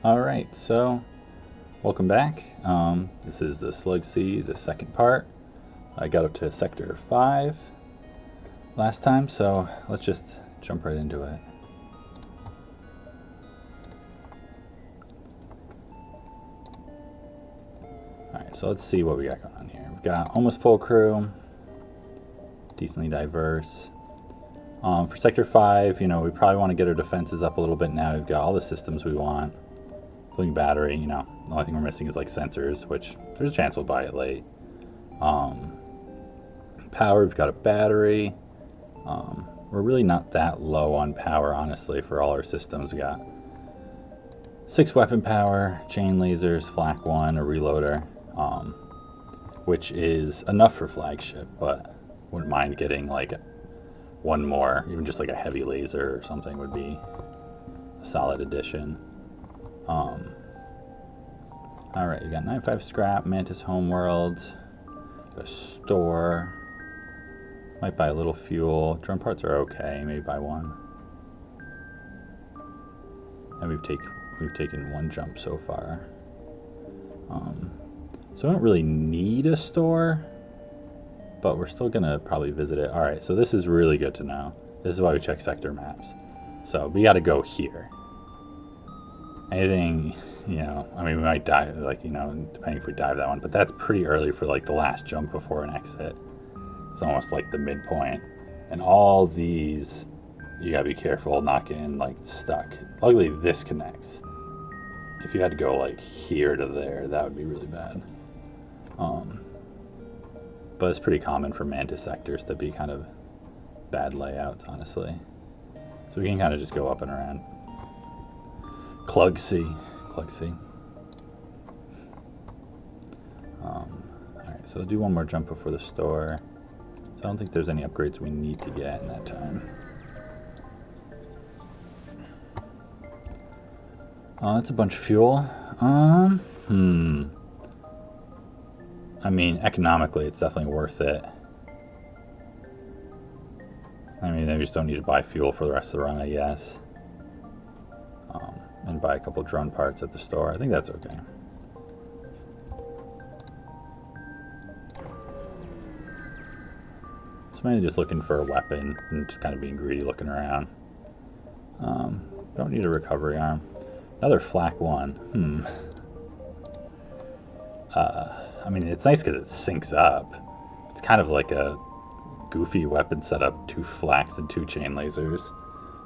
Alright, so welcome back. This is the Slug C, the second part. I got up to Sector 5 last time, so let's just jump right into it. Alright, so let's see what we got going on here. We've got almost full crew, decently diverse. For Sector 5, you know, we probably want to get our defenses up a little bit now. We've got all the systems we want. Including battery, you know, the only thing we're missing is like sensors, which there's a chance we'll buy it late. Power, we've got a battery. We're really not that low on power, honestly, for all our systems. We got 6 weapon power, chain lasers, flak 1, a reloader, which is enough for flagship, but wouldn't mind getting like 1 more, even just like a heavy laser or something would be a solid addition. Alright, you got 95 scrap, Mantis Homeworld, a store, might buy a little fuel, drone parts are okay, maybe buy 1. And we've taken 1 jump so far. So I don't really need a store, but we're still gonna probably visit it. Alright, so this is really good to know. This is why we check sector maps. So we gotta go here. Anything, you know, I mean, we might dive, like, you know, depending if we dive that one, but that's pretty early for like the last jump before an exit. It's almost like the midpoint. And all these, you gotta be careful not getting like stuck. Luckily this connects. If you had to go like here to there, that would be really bad. But it's pretty common for Mantis sectors to be kind of bad layouts, honestly. So we can kind of just go up and around. Slug C. Alright, so I'll do 1 more jump before the store. So I don't think there's any upgrades we need to get in that time. That's a bunch of fuel. I mean, economically, it's definitely worth it. I mean, they just don't need to buy fuel for the rest of the run, I guess. And buy a couple drone parts at the store. I think that's okay. So mainly just looking for a weapon and just kind of being greedy looking around. Don't need a recovery arm. Another flak 1. I mean, it's nice because it syncs up. It's kind of like a goofy weapon setup, 2 flaks and 2 chain lasers.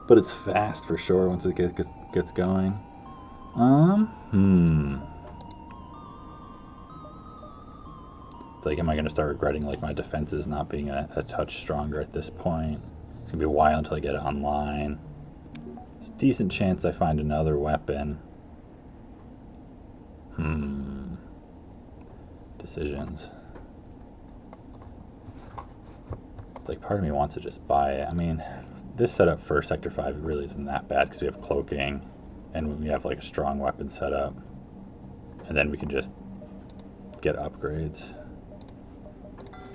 But it's fast for sure once it gets going. It's like, am I going to start regretting like my defenses not being a touch stronger at this point? It's going to be a while until I get it online. There's a decent chance I find another weapon. Decisions. It's like part of me wants to just buy it. I mean, this setup for Sector 5 really isn't that bad because we have cloaking and we have like a strong weapon setup. And then we can just get upgrades.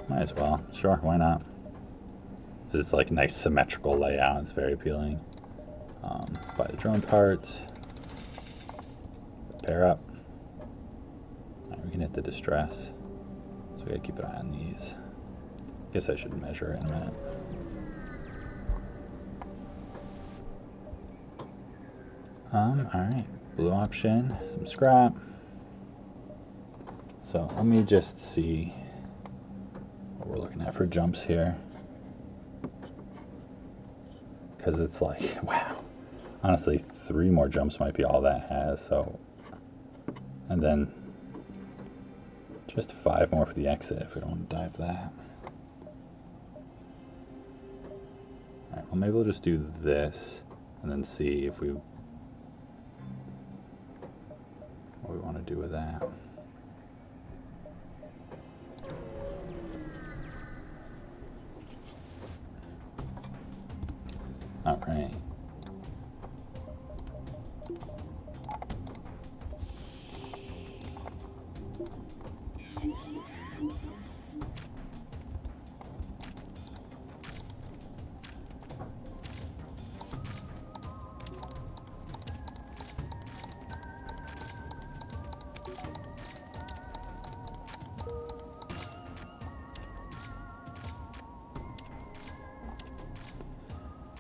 Might as well. Sure, why not? This is like a nice symmetrical layout. It's very appealing. Buy the drone parts. Pair up. Right, we can hit the distress. So we gotta keep an eye on these. Guess I should measure it in a minute. Alright, blue option, some scrap. So let me just see what we're looking at for jumps here. Because it's like, wow. Honestly, 3 more jumps might be all that has, so. And then just 5 more for the exit if we don't want to dive that. Alright, well maybe we'll just do this and then see if we we want to do with that. All right.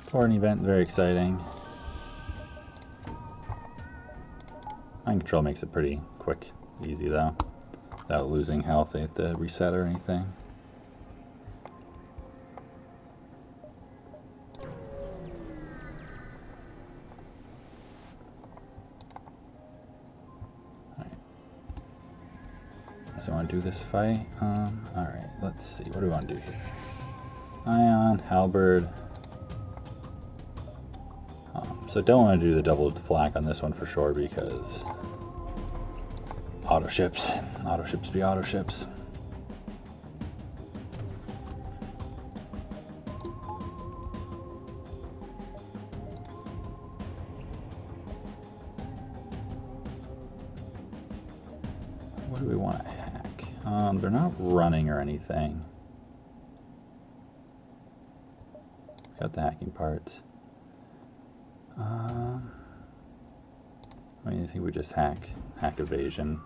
For an event, very exciting. Mind control makes it pretty quick, easy though, without losing health at the reset or anything. Alright. So I want to do this fight. Alright, let's see. What do we want to do here? Ion, Halberd. So don't want to do the double flak on this one for sure because auto ships be auto ships. What do we want to hack? They're not running or anything. Got the hacking parts. I mean, I think we just hack evasion.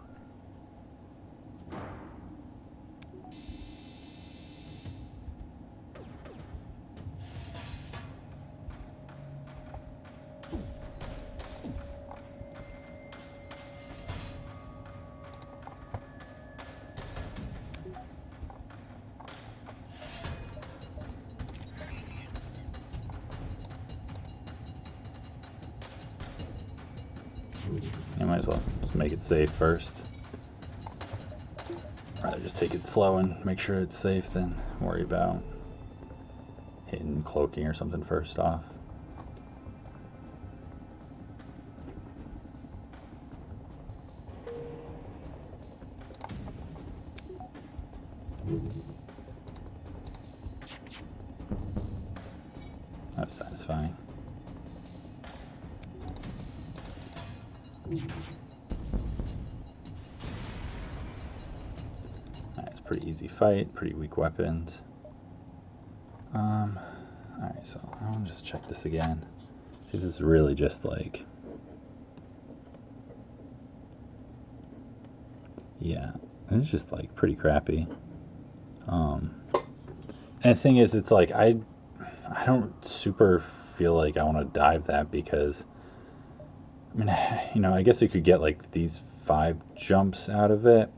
You might as well just make it safe first. Rather just take it slow and make sure it's safe than worry about hitting cloaking or something first off. That's satisfying. It's a pretty easy fight, pretty weak weapons. Alright, so I'll just check this again. See if this is really just like... Yeah, it's just like pretty crappy. And the thing is, it's like I don't super feel like I want to dive that because I mean, you know, I guess you could get like these 5 jumps out of it,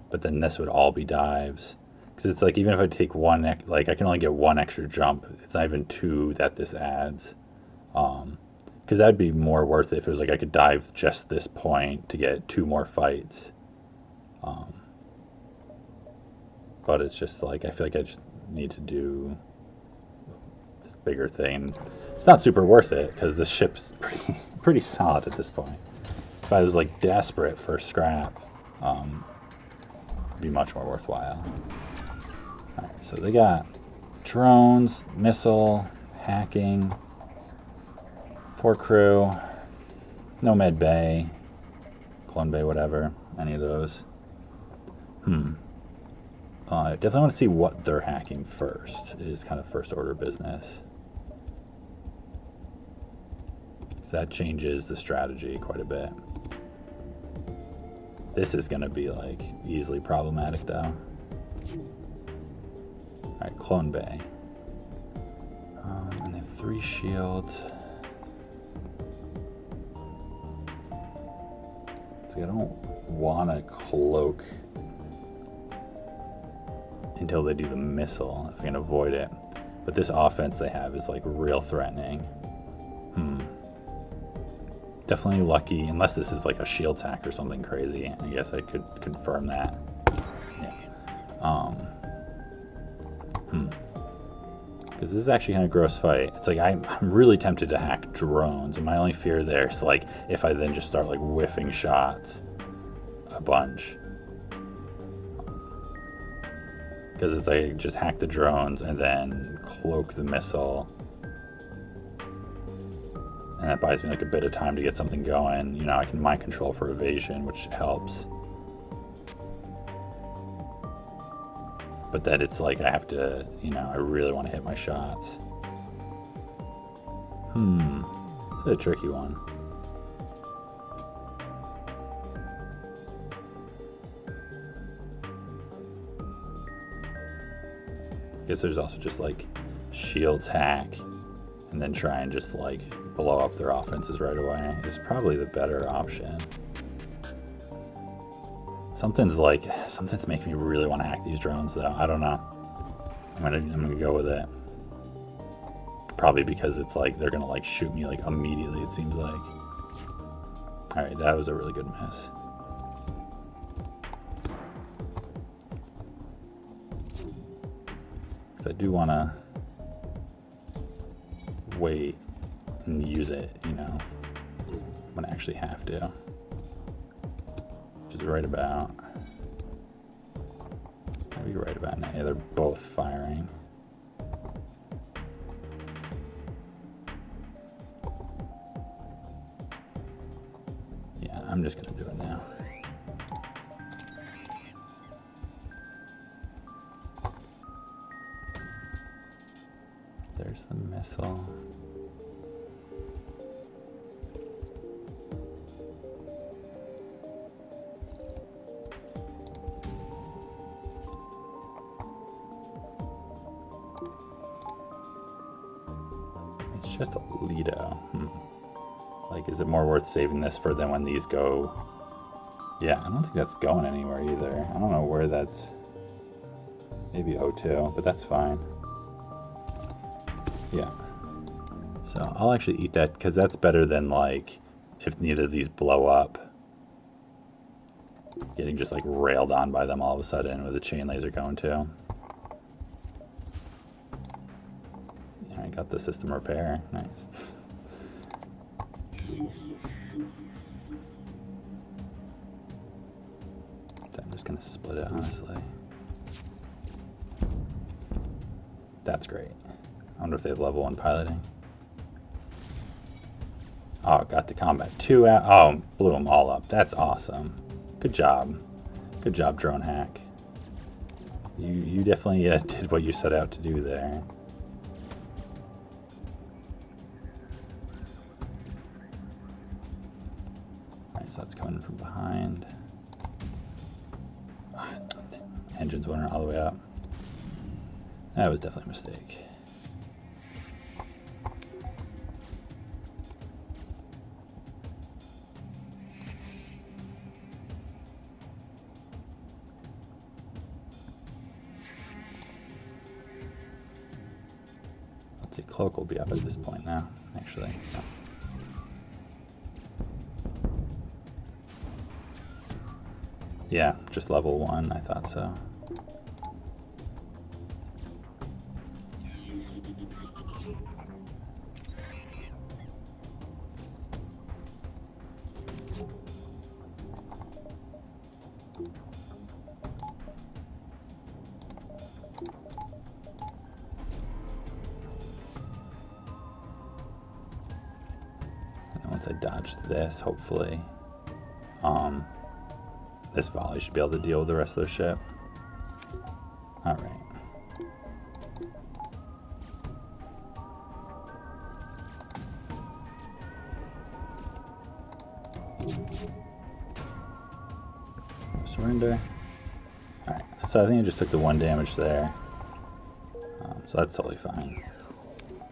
but then this would all be dives. Because it's like, even if I take one, like I can only get 1 extra jump. It's not even 2 that this adds. Because that'd be more worth it if it was like I could dive just this point to get 2 more fights. But it's just like, I feel like I just need to do this bigger thing. It's not super worth it because the ship's pretty solid at this point. If I was like desperate for scrap, it'd be much more worthwhile. Alright, so they got drones, missile, hacking, 4 crew, no med bay, clone bay, whatever, any of those. I definitely want to see what they're hacking first. Is kind of first order business. That changes the strategy quite a bit. This is going to be like easily problematic though. Alright, clone bay. And they have 3 shields. So I don't want to cloak until they do the missile, if I can avoid it. But this offense they have is like real threatening. Definitely lucky, unless this is like a shield hack or something crazy. I guess I could confirm that. Yeah. Because this is actually kind of gross fight. It's like I'm really tempted to hack drones, and my only fear there is like if I then just start like whiffing shots a bunch. Because if they just hack the drones and then cloak the missile, and that buys me like a bit of time to get something going, you know, I can mind control for evasion, which helps. But then it's like I have to, you know, I really want to hit my shots. It's a tricky one. I guess there's also just like shields hack and then try and just like blow up their offenses right away is probably the better option. Something's making me really want to hack these drones though. I don't know. I'm gonna go with it. Probably because it's like they're gonna like shoot me like immediately, it seems like. Alright, that was a really good miss. Because I do wanna wait and use it, you know, when I actually have to. Which is right about, maybe right about now. Yeah, they're both firing. Yeah, I'm just gonna do it now. There's the missile. It's just a Lido. Like, is it more worth saving this for then when these go? Yeah, I don't think that's going anywhere either. I don't know where that's. Maybe O2, but that's fine. Yeah. So I'll actually eat that because that's better than like if neither of these blow up. Getting just like railed on by them all of a sudden with a chain laser going too. Yeah, I got the system repair. Nice. I'm just gonna split it honestly. That's great. I wonder if they have level 1 piloting. Oh, got the combat 2 out. Oh, blew them all up. That's awesome. Good job. Good job, drone hack. You definitely did what you set out to do there. Alright, so that's coming from behind. Engine's running all the way up. That was definitely a mistake. Let's see, cloak will be up at this point now, actually. So. Yeah, just level 1, I thought so. Once I dodged this, hopefully, this volley should be able to deal with the rest of the ship. All right. Surrender. All right. So I think I just took the 1 damage there. So that's totally fine.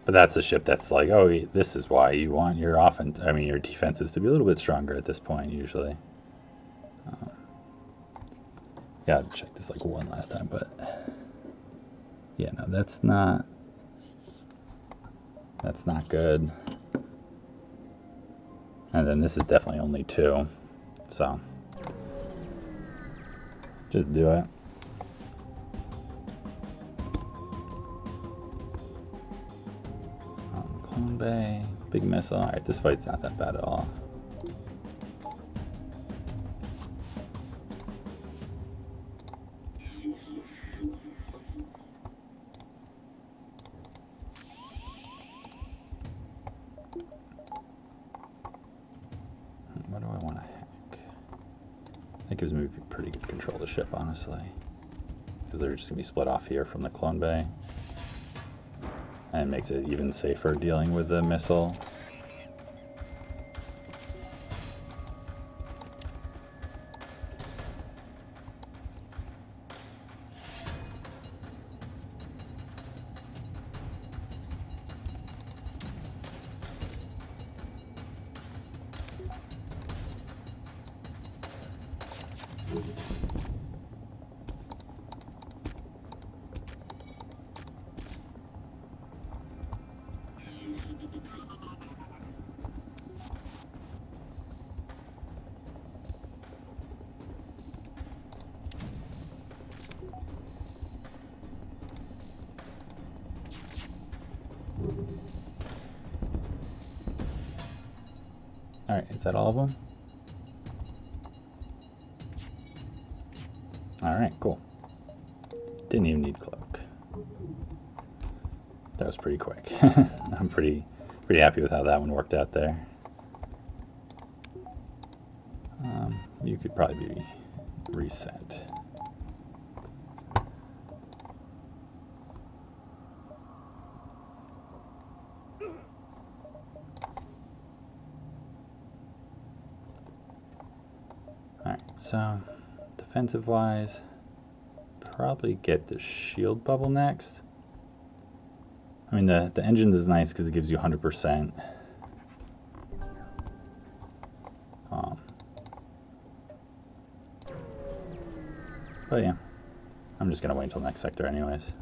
But that's a ship that's like, oh, this is why you want your offense. I mean, your defenses to be a little bit stronger at this point, usually. Gotta check this like one last time, but yeah, no, that's not good. And then this is definitely only 2, so just do it. Clone Bay, big missile. Alright, this fight's not that bad at all. What do I want to hack? That gives me pretty good control of the ship, honestly. Because they're just going to be split off here from the Clone Bay. And it makes it even safer dealing with the missile. Alright, is that all of them? Alright, cool. Didn't even need cloak. That was pretty quick. I'm pretty happy with how that one worked out there. You could probably be reset. Alright, so defensive wise, probably get the shield bubble next. I mean, the engine is nice because it gives you 100%. But yeah, I'm just going to wait until next sector anyways.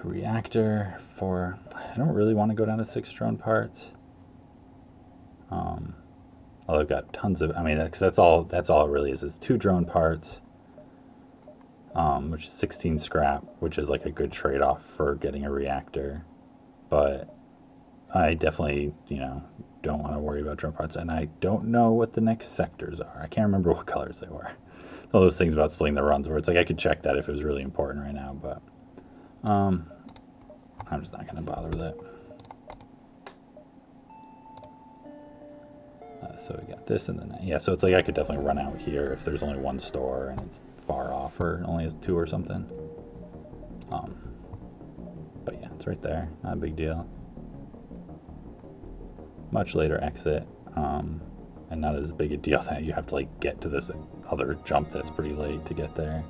Reactor for... I don't really want to go down to 6 drone parts. Although I've got tons of... I mean, that's all it really is 2 drone parts. Which is 16 scrap, which is like a good trade-off for getting a reactor. But I definitely, don't want to worry about drone parts. And I don't know what the next sectors are. I can't remember what colors they were. All those things about splitting the runs where it's like I could check that if it was really important right now, but I'm just not going to bother with it. So we got this and then, yeah, so it's like I could definitely run out here if there's only 1 store and it's far off or only has 2 or something. But yeah, it's right there, not a big deal. Much later exit, and not as big a deal that you have to like get to this other jump that's pretty late to get there.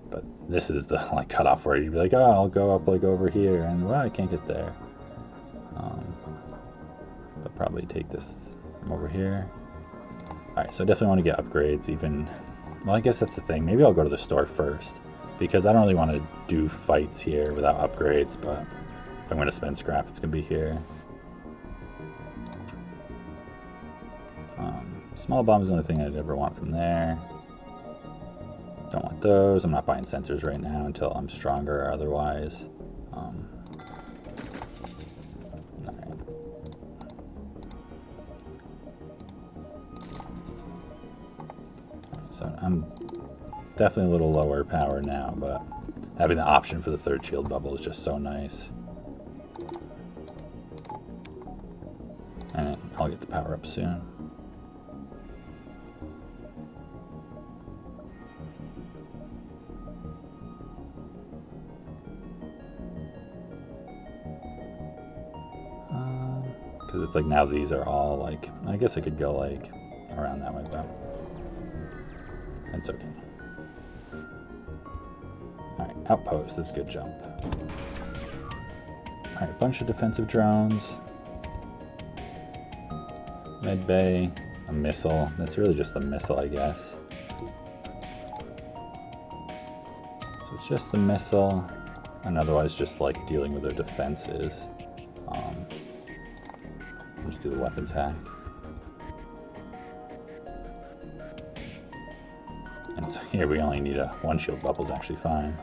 But this is the like cutoff where you'd be like, oh, I'll go up like over here, and well, I can't get there. But probably take this from over here. Alright, so I definitely want to get upgrades even... Well, I guess that's the thing. Maybe I'll go to the store first, because I don't really want to do fights here without upgrades, but if I'm going to spend scrap, it's going to be here. Small bombs is the only thing I'd ever want from there. Don't want those. I'm not buying sensors right now until I'm stronger or otherwise. So I'm definitely a little lower power now, but having the option for the 3rd shield bubble is just so nice. And I'll get the power up soon. Because it's like now these are all like, I guess I could go like around that way, but that's okay. Alright, outpost, that's a good jump. Alright, a bunch of defensive drones. Med bay, a missile. That's really just a missile, I guess. So it's just the missile, and otherwise just like dealing with their defenses. Just do the weapons hack. And So here we only need one shield bubble is actually fine.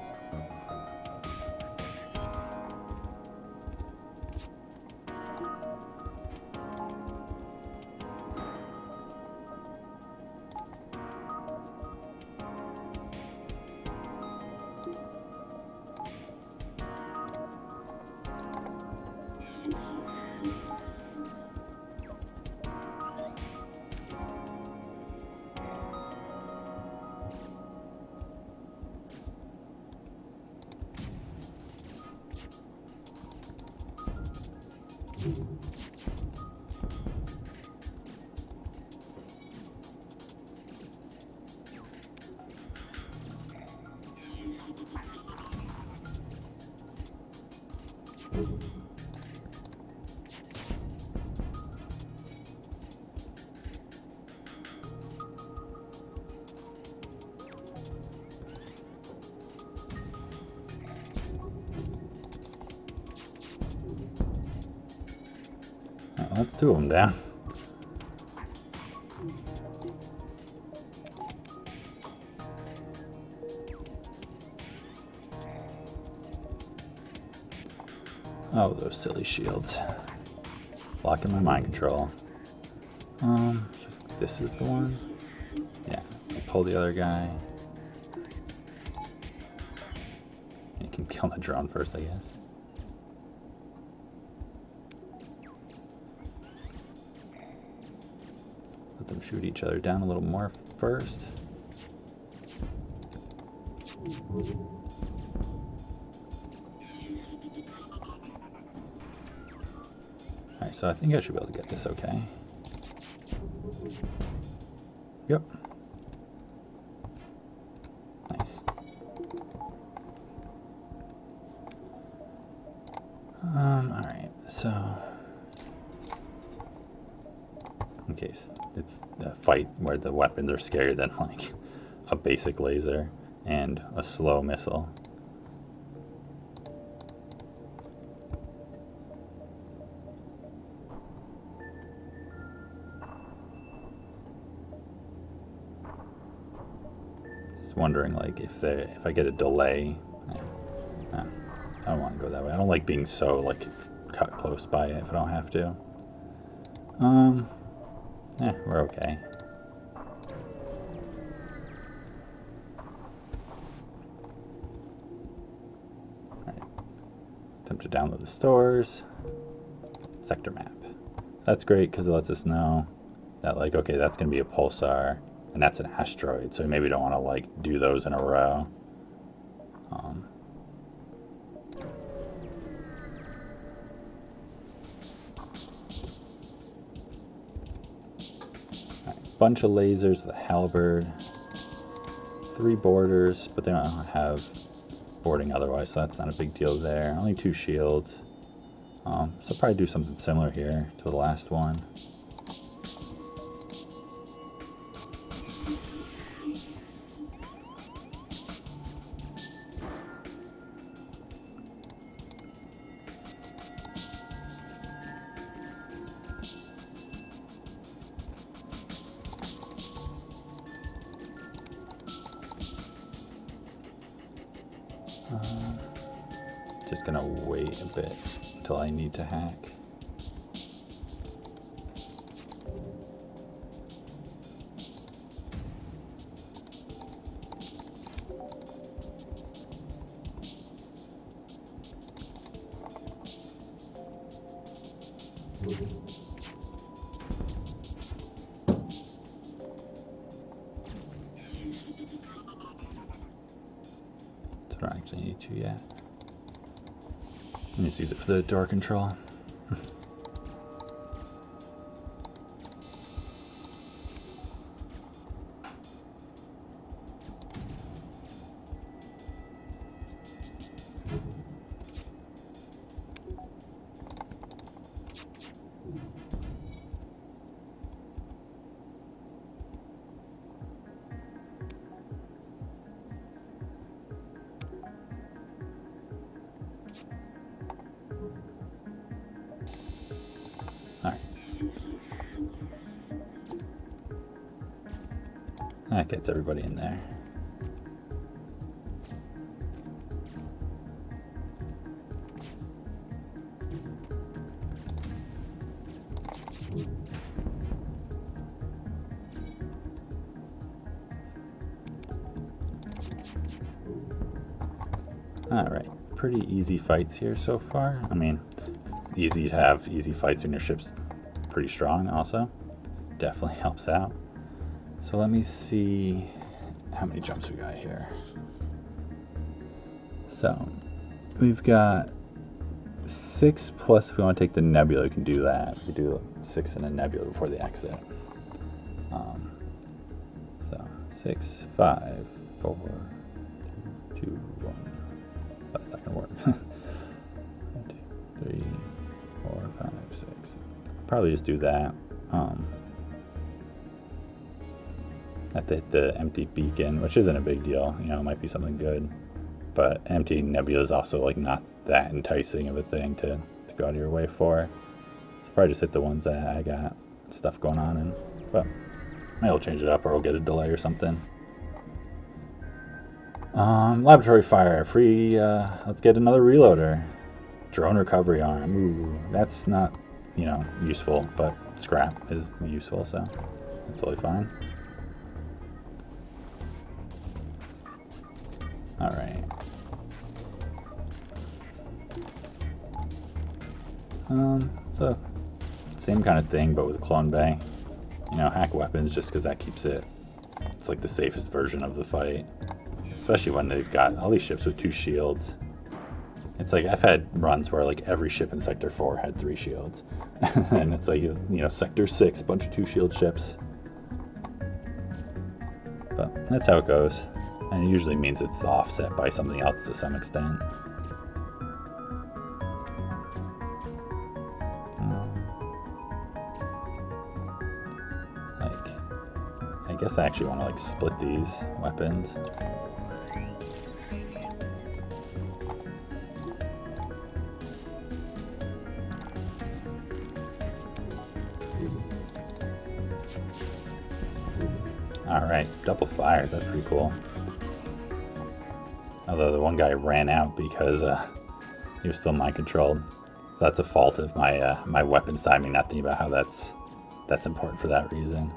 That's two of them down. Oh, those silly shields. Blocking my mind control. This is the one. Yeah, I'll pull the other guy. You can kill the drone first, I guess. Let them shoot each other down a little more first. Alright, so I think I should be able to get this okay. Yep. Nice. Alright, so in case it's a fight where the weapons are scarier than like a basic laser and a slow missile. Just wondering like if I get a delay. I don't want to go that way. I don't like being so like cut close by it if I don't have to. We're okay. Alright. Attempt to download the stores. Sector map. That's great because it lets us know that like, okay, that's going to be a pulsar and that's an asteroid. So maybe we don't want to like do those in a row. Bunch of lasers with a halberd, 3 boarders, but they don't have boarding otherwise, so that's not a big deal there. Only 2 shields. So probably do something similar here to the last one. Just gonna wait a bit until I need to hack. I don't actually need to yet. Let me just use it for the door control. Alright. That gets everybody in there. Alright, pretty easy fights here so far. I mean, easy to have easy fights when your ship's pretty strong also. Definitely helps out. So let me see how many jumps we got here. So we've got 6 plus if we want to take the nebula, we can do that. We do 6 in a nebula before the exit. So 6, 5, 4, 2, 1. That's not gonna work. 1, 2, 3, 4, 5, 6. Probably just do that. Have to hit the empty beacon, which isn't a big deal. You know, it might be something good. But empty nebula is also like not that enticing of a thing to go out of your way for. So probably just hit the ones that I got stuff going on in. But maybe I'll change it up or I'll get a delay or something. Laboratory fire, free, let's get another reloader. Drone recovery arm, ooh, that's not, you know, useful, but scrap is useful, so that's totally fine. Alright. So, same kind of thing, but with a clone bay. You know, hack weapons just because that keeps it, it's like the safest version of the fight. Especially when they've got all these ships with 2 shields. It's like, I've had runs where like every ship in Sector 4 had 3 shields. And it's like, you know, Sector 6, bunch of 2 shield ships. But that's how it goes. And it usually means it's offset by something else to some extent. I guess I actually want to like split these weapons. Alright, double fires, that's pretty cool. Although the one guy ran out because he was still mind controlled. So that's a fault of my my weapons timing, not thinking about how that's important for that reason.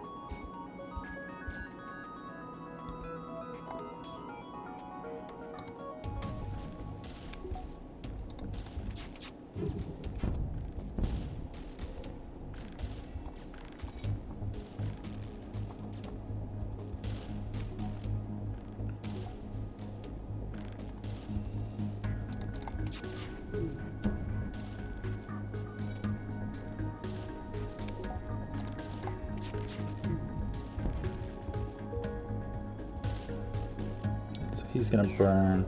He's gonna burn.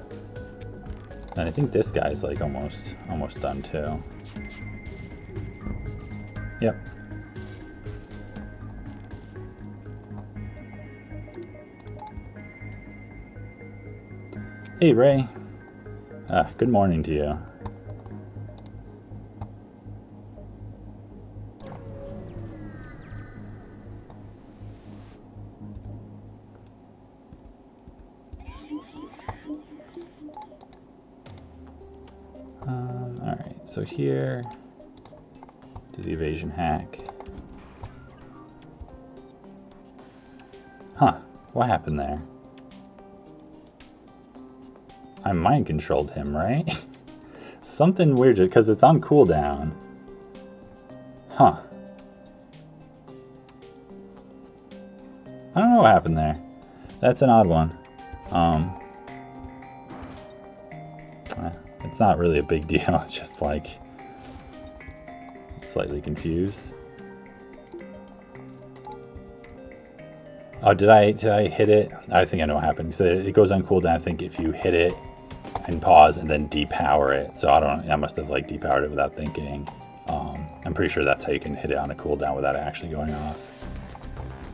And I think this guy's like almost done too. Yep. Hey Ray. Good morning to you. Alright, so here, do the evasion hack. Huh, what happened there? I mind controlled him, right? Something weird, because it's on cooldown. Huh. I don't know what happened there. That's an odd one. It's not really a big deal, it's just like slightly confused. Oh, did I hit it? I think I know what happened. So it goes on cooldown, I think, if you hit it and pause and then depower it. So I must have like depowered it without thinking. I'm pretty sure that's how you can hit it on a cooldown without it actually going off.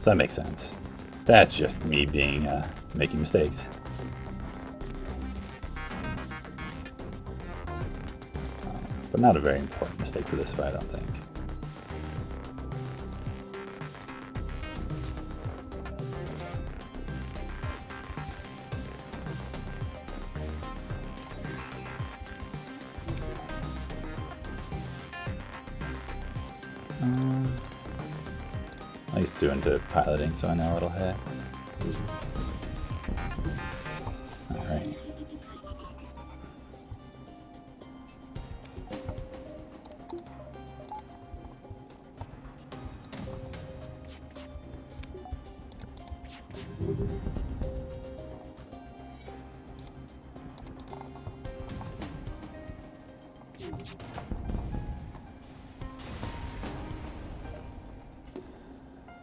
So that makes sense. That's just me being making mistakes. But not a very important mistake for this fight, I don't think. I used to do into piloting, so I know it'll hit. Alright.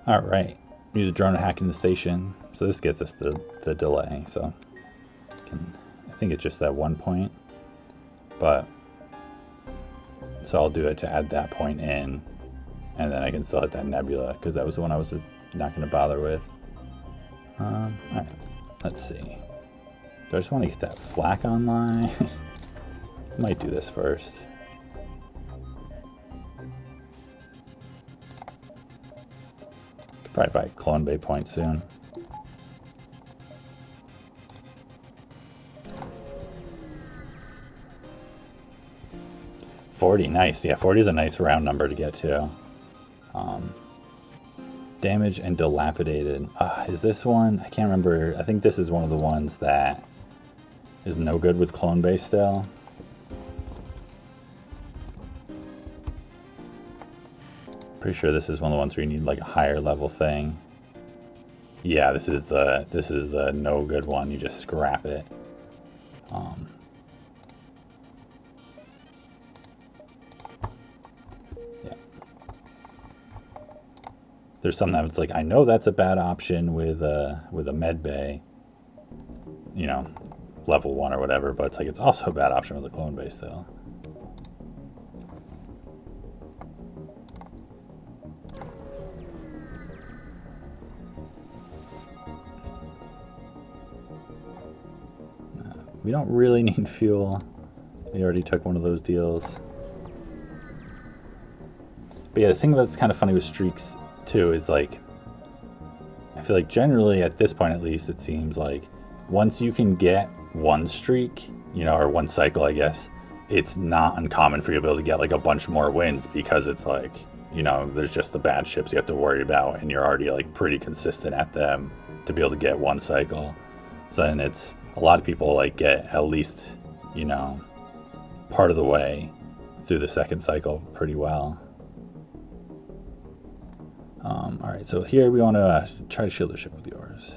Alright, use a drone to hack in the station. So this gets us the delay. So I think it's just that 1 point. But, so I'll do it to add that point in. And then I can still hit that nebula, because that was the one I was not going to bother with. Alright, let's see. Do I just want to get that flak online? Might do this first. Could probably buy Clone Bay point soon. $40, nice. Yeah, 40 is a nice round number to get to. Damage and dilapidated. Is this one? I can't remember. I think this is one of the ones that is no good with Clone Bay still. Pretty sure this is one of the ones where you need like a higher level thing. Yeah, this is the no good one. You just scrap it. There's some that's like, I know that's a bad option with a med bay, you know, level 1 or whatever, but it's like it's also a bad option with a Clone Bay still. We don't really need fuel. We already took one of those deals. But yeah, the thing that's kind of funny with streaks too is like, I feel like generally at this point at least, it seems like once you can get one streak, you know, or one cycle, I guess, it's not uncommon for you to be able to get like a bunch more wins, because it's like, you know, there's just the bad ships you have to worry about and you're already like pretty consistent at them to be able to get one cycle. So then it's, a lot of people like get at least, you know, part of the way through the second cycle pretty well. Alright, so here we want to try to shield the ship with yours.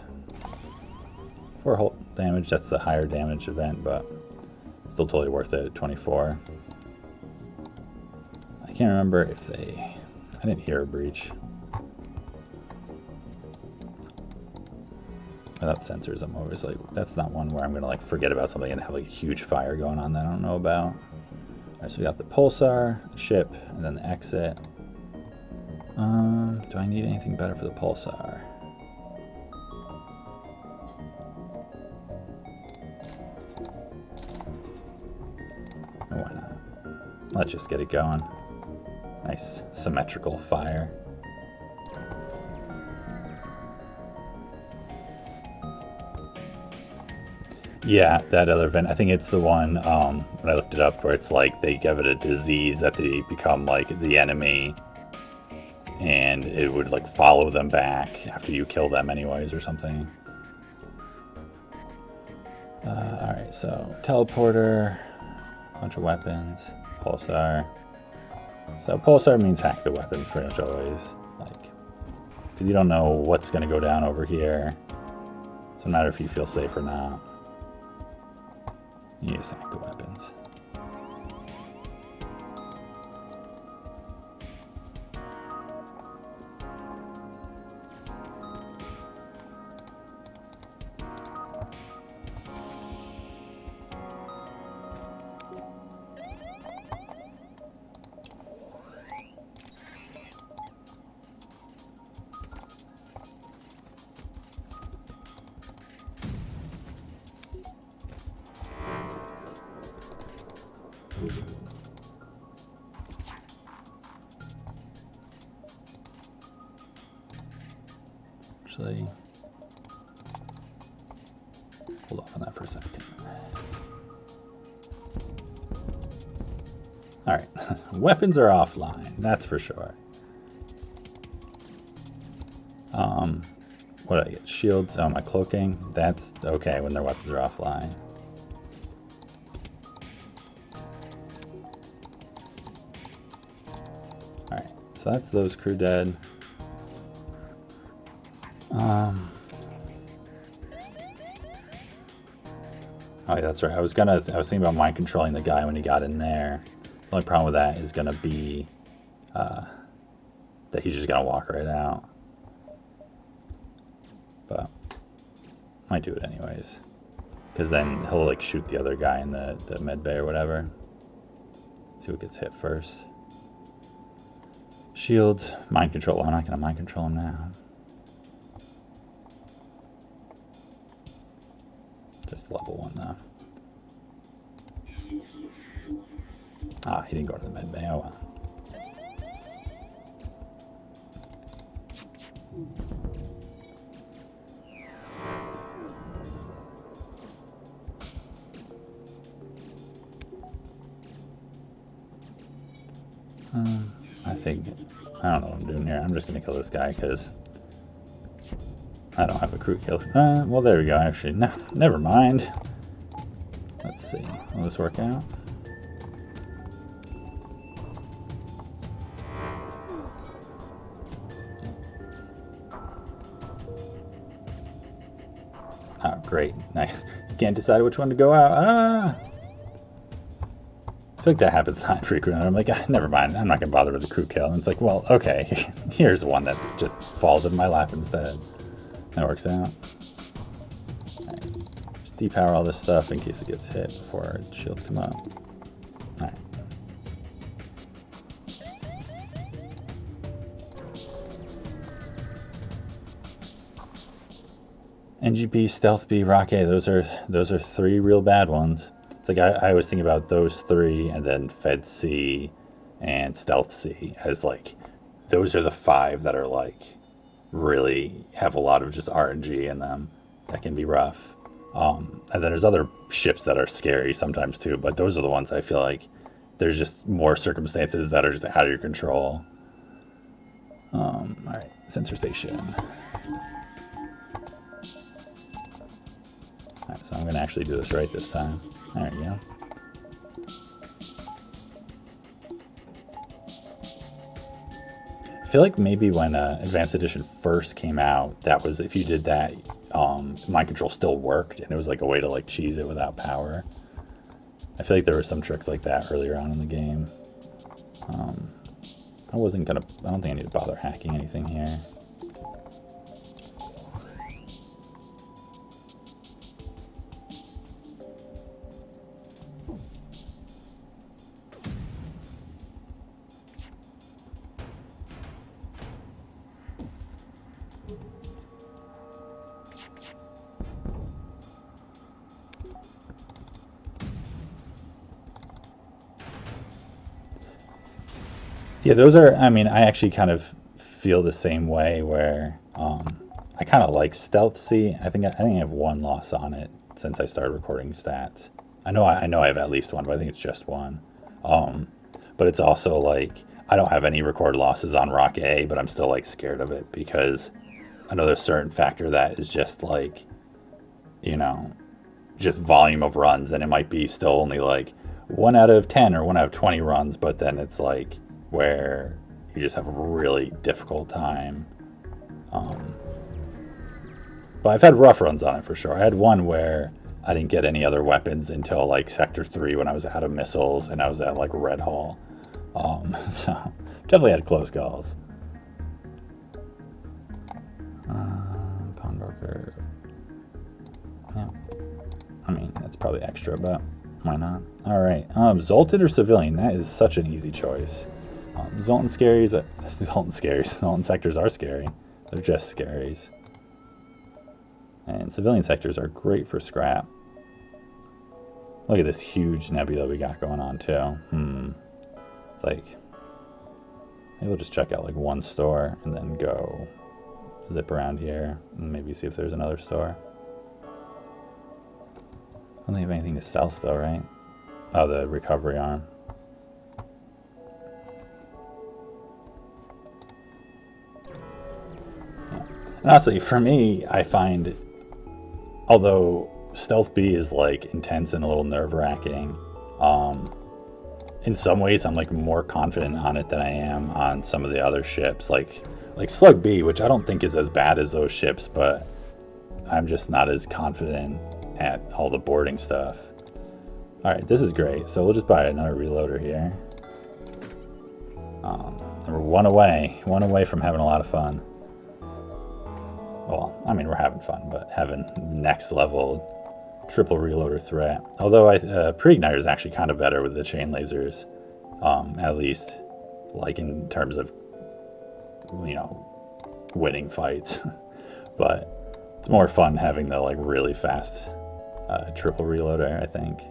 4 hull damage, that's the higher damage event, but still totally worth it at 24. I can't remember if I didn't hear a breach. Without sensors, I'm always like, that's not one where I'm going to like forget about something and have like a huge fire going on that I don't know about. Alright, so we got the pulsar, the ship, and then the exit. Do I need anything better for the pulsar? Oh, why not? Let's just get it going. Nice symmetrical fire. Yeah, that other event, I think it's the one, when I looked it up, where it's like they give it a disease that they become like the enemy, and it would like follow them back after you kill them anyways or something. Alright, so teleporter, bunch of weapons, pulsar. So pulsar means hack the weapons pretty much always, like, because you don't know what's going to go down over here. So no matter if you feel safe or not, you just hack the weapons. Actually, hold off on that for a second. Alright, weapons are offline, that's for sure. What did I get? Shields, oh, my cloaking, that's okay when their weapons are offline. Alright, so that's those crew dead. Oh, yeah, that's right. I was thinking about mind controlling the guy when he got in there. The only problem with that is going to be that he's just going to walk right out. But might do it anyways. Because then he'll like shoot the other guy in the med bay or whatever. See what gets hit first. Shields, mind control. I'm not going to mind control him now. Just level 1 though. Ah, he didn't go to the med bay. Oh well. I don't know what I'm doing here. I'm just going to kill this guy because I don't have a crew kill. Well, there we go. Actually, no, never mind. Let's see. Will this work out? Oh, great. I can't decide which one to go out. Ah! I feel like that happens not frequently. I'm like, never mind. I'm not going to bother with the crew kill. And it's like, well, okay. Here's one that just falls in my lap instead. That works out. Right. Just depower all this stuff in case it gets hit before our shields come up. Alright. NGP, Stealth B, Rock A, those are 3 real bad ones. It's like I always think about those 3 and then Fed C and Stealth C as like those are the 5 that are like really have a lot of just RNG in them that can be rough. And then there's other ships that are scary sometimes too, but those are the ones I feel like there's just more circumstances that are just out of your control. Alright, sensor station. Alright, so I'm going to actually do this right this time. There you go. I feel like maybe when Advanced Edition first came out, that was, if you did that, mind control still worked, and it was like a way to like cheese it without power. I feel like there were some tricks like that earlier on in the game. I don't think I need to bother hacking anything here. Yeah, those are, I mean, I actually kind of feel the same way where I kind of like Stealth C. I think I have 1 loss on it since I started recording stats. I know I have at least 1, but I think it's just 1. But it's also like, I don't have any record losses on Rock A, but I'm still like scared of it because I know there's a certain factor that is just like, you know, just volume of runs, and it might be still only like 1 out of 10 or 1 out of 20 runs, but then it's like where you just have a really difficult time. But I've had rough runs on it for sure. I had one where I didn't get any other weapons until like Sector 3 when I was out of missiles and I was at like Red Hall. So definitely had close calls. Pawnbroker. Yeah. I mean, that's probably extra, but why not? All right. Zoltan or Civilian? That is such an easy choice. Zoltan sectors are scary. They're just scaries. And civilian sectors are great for scrap. Look at this huge nebula we got going on too. It's like, maybe we'll just check out like 1 store and then go zip around here and maybe see if there's another store. I don't think I have anything to stealth though, right? Oh, the recovery arm. Yeah. And honestly, for me, I find, although Stealth B is like intense and a little nerve-wracking, in some ways I'm like more confident on it than I am on some of the other ships, like Slug B, which I don't think is as bad as those ships, but I'm just not as confident at all the boarding stuff. Alright, this is great. So we'll just buy another reloader here. And we're one away from having a lot of fun. Well, I mean, we're having fun, but having next level triple reloader threat. Although pre-igniter is actually kind of better with the chain lasers, at least like in terms of, you know, winning fights. But it's more fun having the like really fast triple reloader, I think.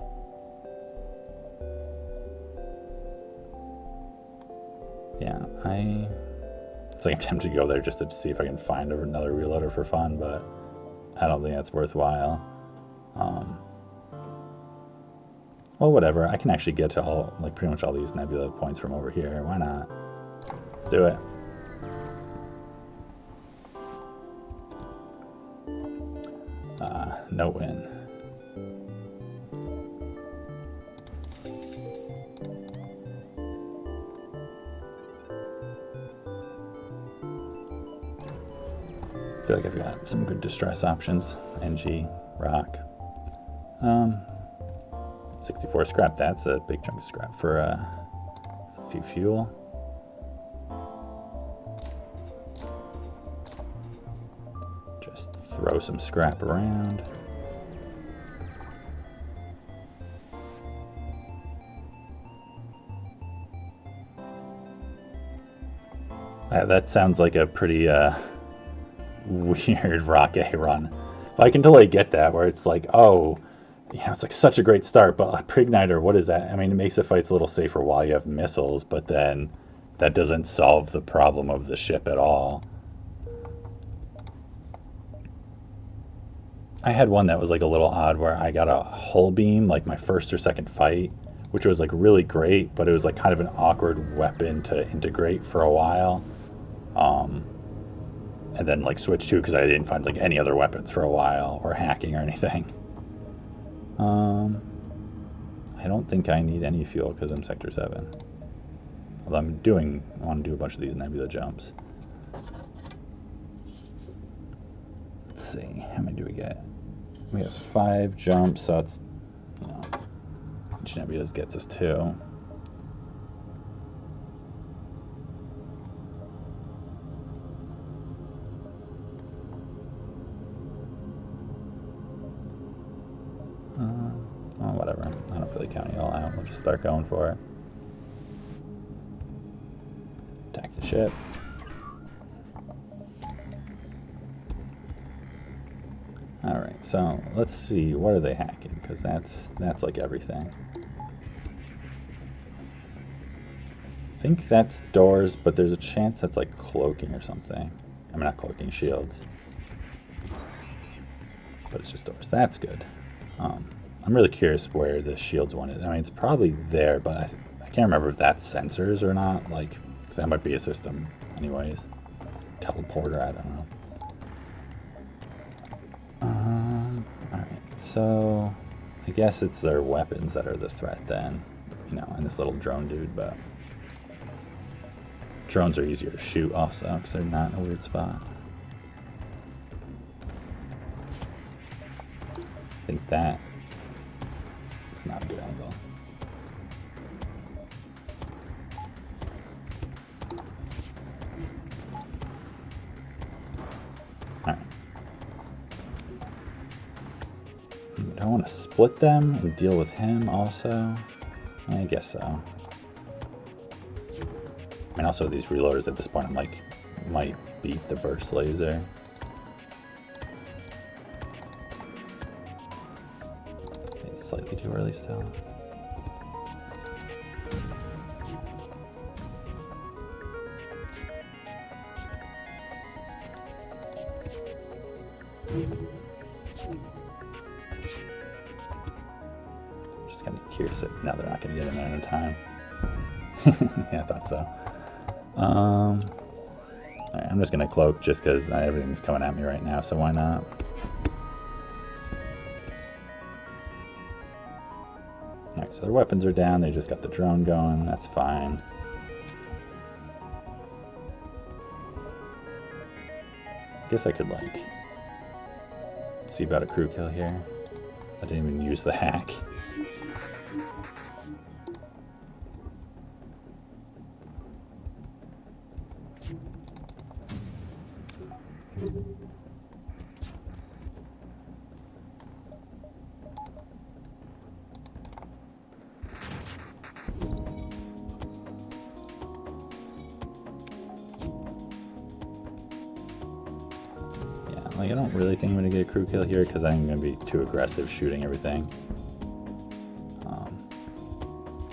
Yeah, it's like I'm tempted to go there just to see if I can find another reloader for fun, but I don't think that's worthwhile. Well, whatever. I can actually get to all, like, pretty much all these nebula points from over here. Why not? Let's do it. No win. I feel like I've got some good distress options. NG, rock. 64 scrap, that's a big chunk of scrap for a few fuel. Just throw some scrap around. That sounds like a pretty weird rock A run. I can totally get that, where it's like, oh, you know, it's like such a great start, but a pre-igniter, what is that? I mean, it makes the fights a little safer while you have missiles, but then that doesn't solve the problem of the ship at all. I had one that was like a little odd where I got a hull beam, like my first or second fight, which was like really great, but it was like kind of an awkward weapon to integrate for a while. And then like switch to because I didn't find like any other weapons for a while or hacking or anything. I don't think I need any fuel because I'm Sector 7. Although I want to do a bunch of these nebula jumps. Let's see, how many do we get? We have 5 jumps, so it's, you know, each nebula gets us 2. Well, whatever. I don't feel like counting it all out. We'll just start going for it. Attack the ship. Alright, so let's see. What are they hacking? Because that's like everything. I think that's doors, but there's a chance that's like cloaking or something. I mean, not cloaking, shields. But it's just doors. That's good. I'm really curious where the shields one is. I mean, it's probably there, but I can't remember if that's sensors or not. Like, because that might be a system anyways. Teleporter, I don't know. Alright, so I guess it's their weapons that are the threat then. You know, and this little drone dude, but drones are easier to shoot also because they're not in a weird spot. I think that is not a good angle. Alright. Do I want to split them and deal with him also? I guess so. I mean, also these reloaders at this point, I'm like, might beat the burst laser. It's slightly too early still. Just kind of curious if now they're not going to get in there in time. Yeah, I thought so. Alright, I'm just going to cloak just because everything's coming at me right now, so why not? Alright, so their weapons are down, they just got the drone going, that's fine. I guess I could, like, see about a crew kill here. I didn't even use the hack. Like, I don't really think I'm going to get a crew kill here because I think I'm going to be too aggressive shooting everything.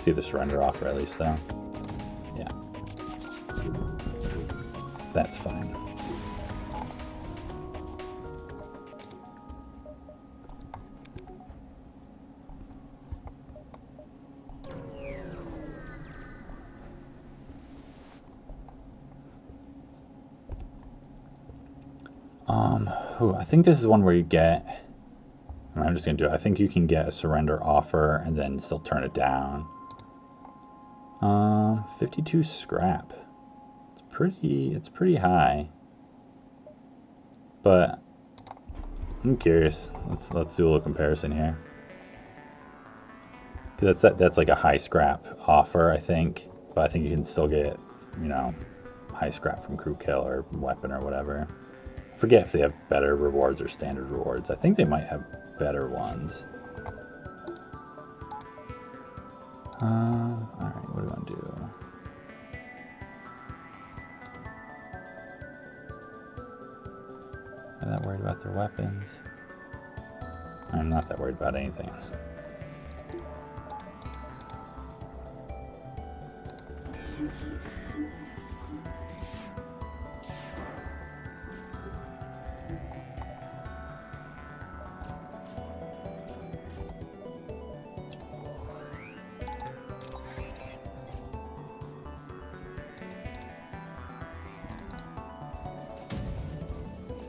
See the surrender offer at least, though. Yeah. That's fine. I think this is one where you get, I'm just going to do it. I think you can get a surrender offer and then still turn it down. 52 scrap. It's pretty high. But I'm curious. Let's do a little comparison here. That's like a high scrap offer, I think. But I think you can still get, you know, high scrap from crew kill or weapon or whatever. Forget if they have better rewards or standard rewards. I think they might have better ones. Alright, what do I want to do? I'm not worried about their weapons. I'm not that worried about anything.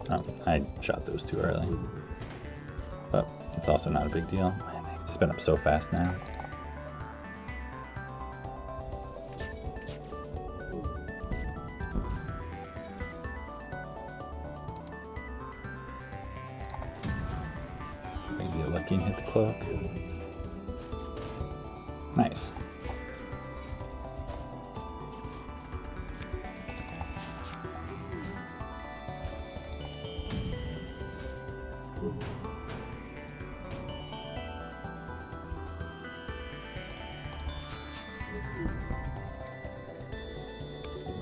Oh, I shot those too early. But it's also not a big deal. Man, they spin up so fast now. Maybe get lucky and hit the cloak. Nice.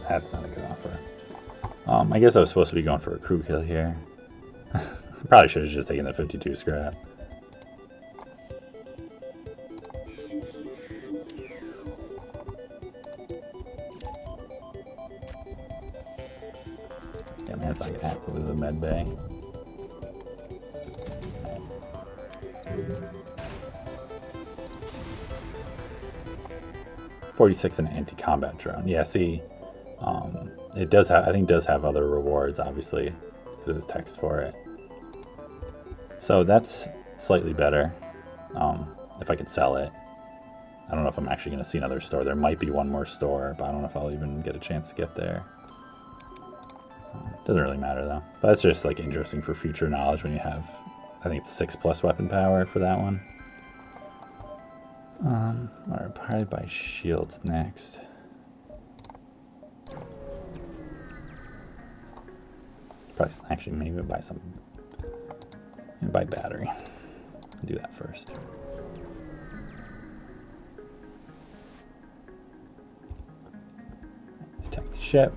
That's not a good offer. I guess I was supposed to be going for a crew kill here. Probably should have just taken the 52 scrap. Yeah, man, it's like absolutely the med bay. 46 and anti-combat drone. Yeah, see, it does have, I think it does have other rewards, obviously. There's text for it. So that's slightly better, if I could sell it. I don't know if I'm actually going to see another store. There might be one more store, but I don't know if I'll even get a chance to get there. Doesn't really matter, though. But it's just, like, interesting for future knowledge when you have, I think it's 6+ weapon power for that one. Alright, probably buy shields next. Probably, actually, maybe buy some. And buy battery. Do that first. Attack the ship.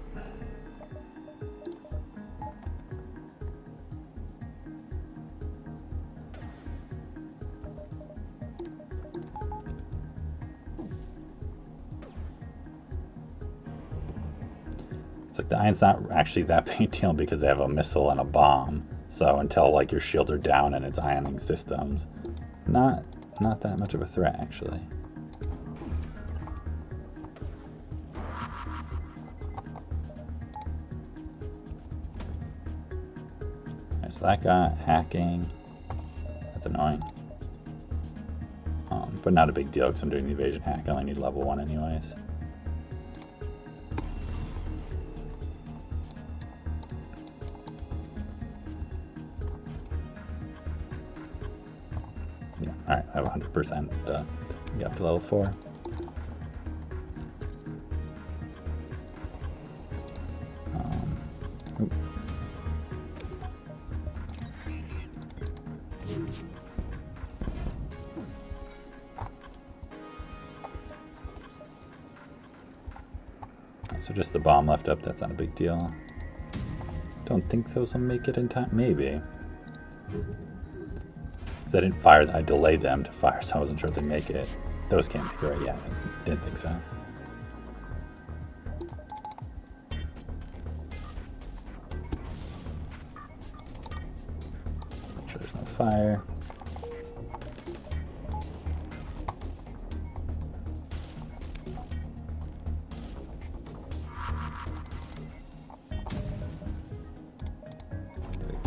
It's like the Iron's not actually that big a deal because they have a missile and a bomb. So until like your shields are down and it's ioning systems, not that much of a threat actually. Okay, so that got hacking. That's annoying. But not a big deal because I'm doing the evasion hack. I only need level 1 anyways. Yeah, alright, I have 100% get up to level 4. So just the bomb left up, that's not a big deal. Don't think those will make it in time. Maybe. Because I didn't fire, I delayed them to fire, so I wasn't sure if they'd make it. Those can't make it right yet. I didn't think so. Make sure there's no fire.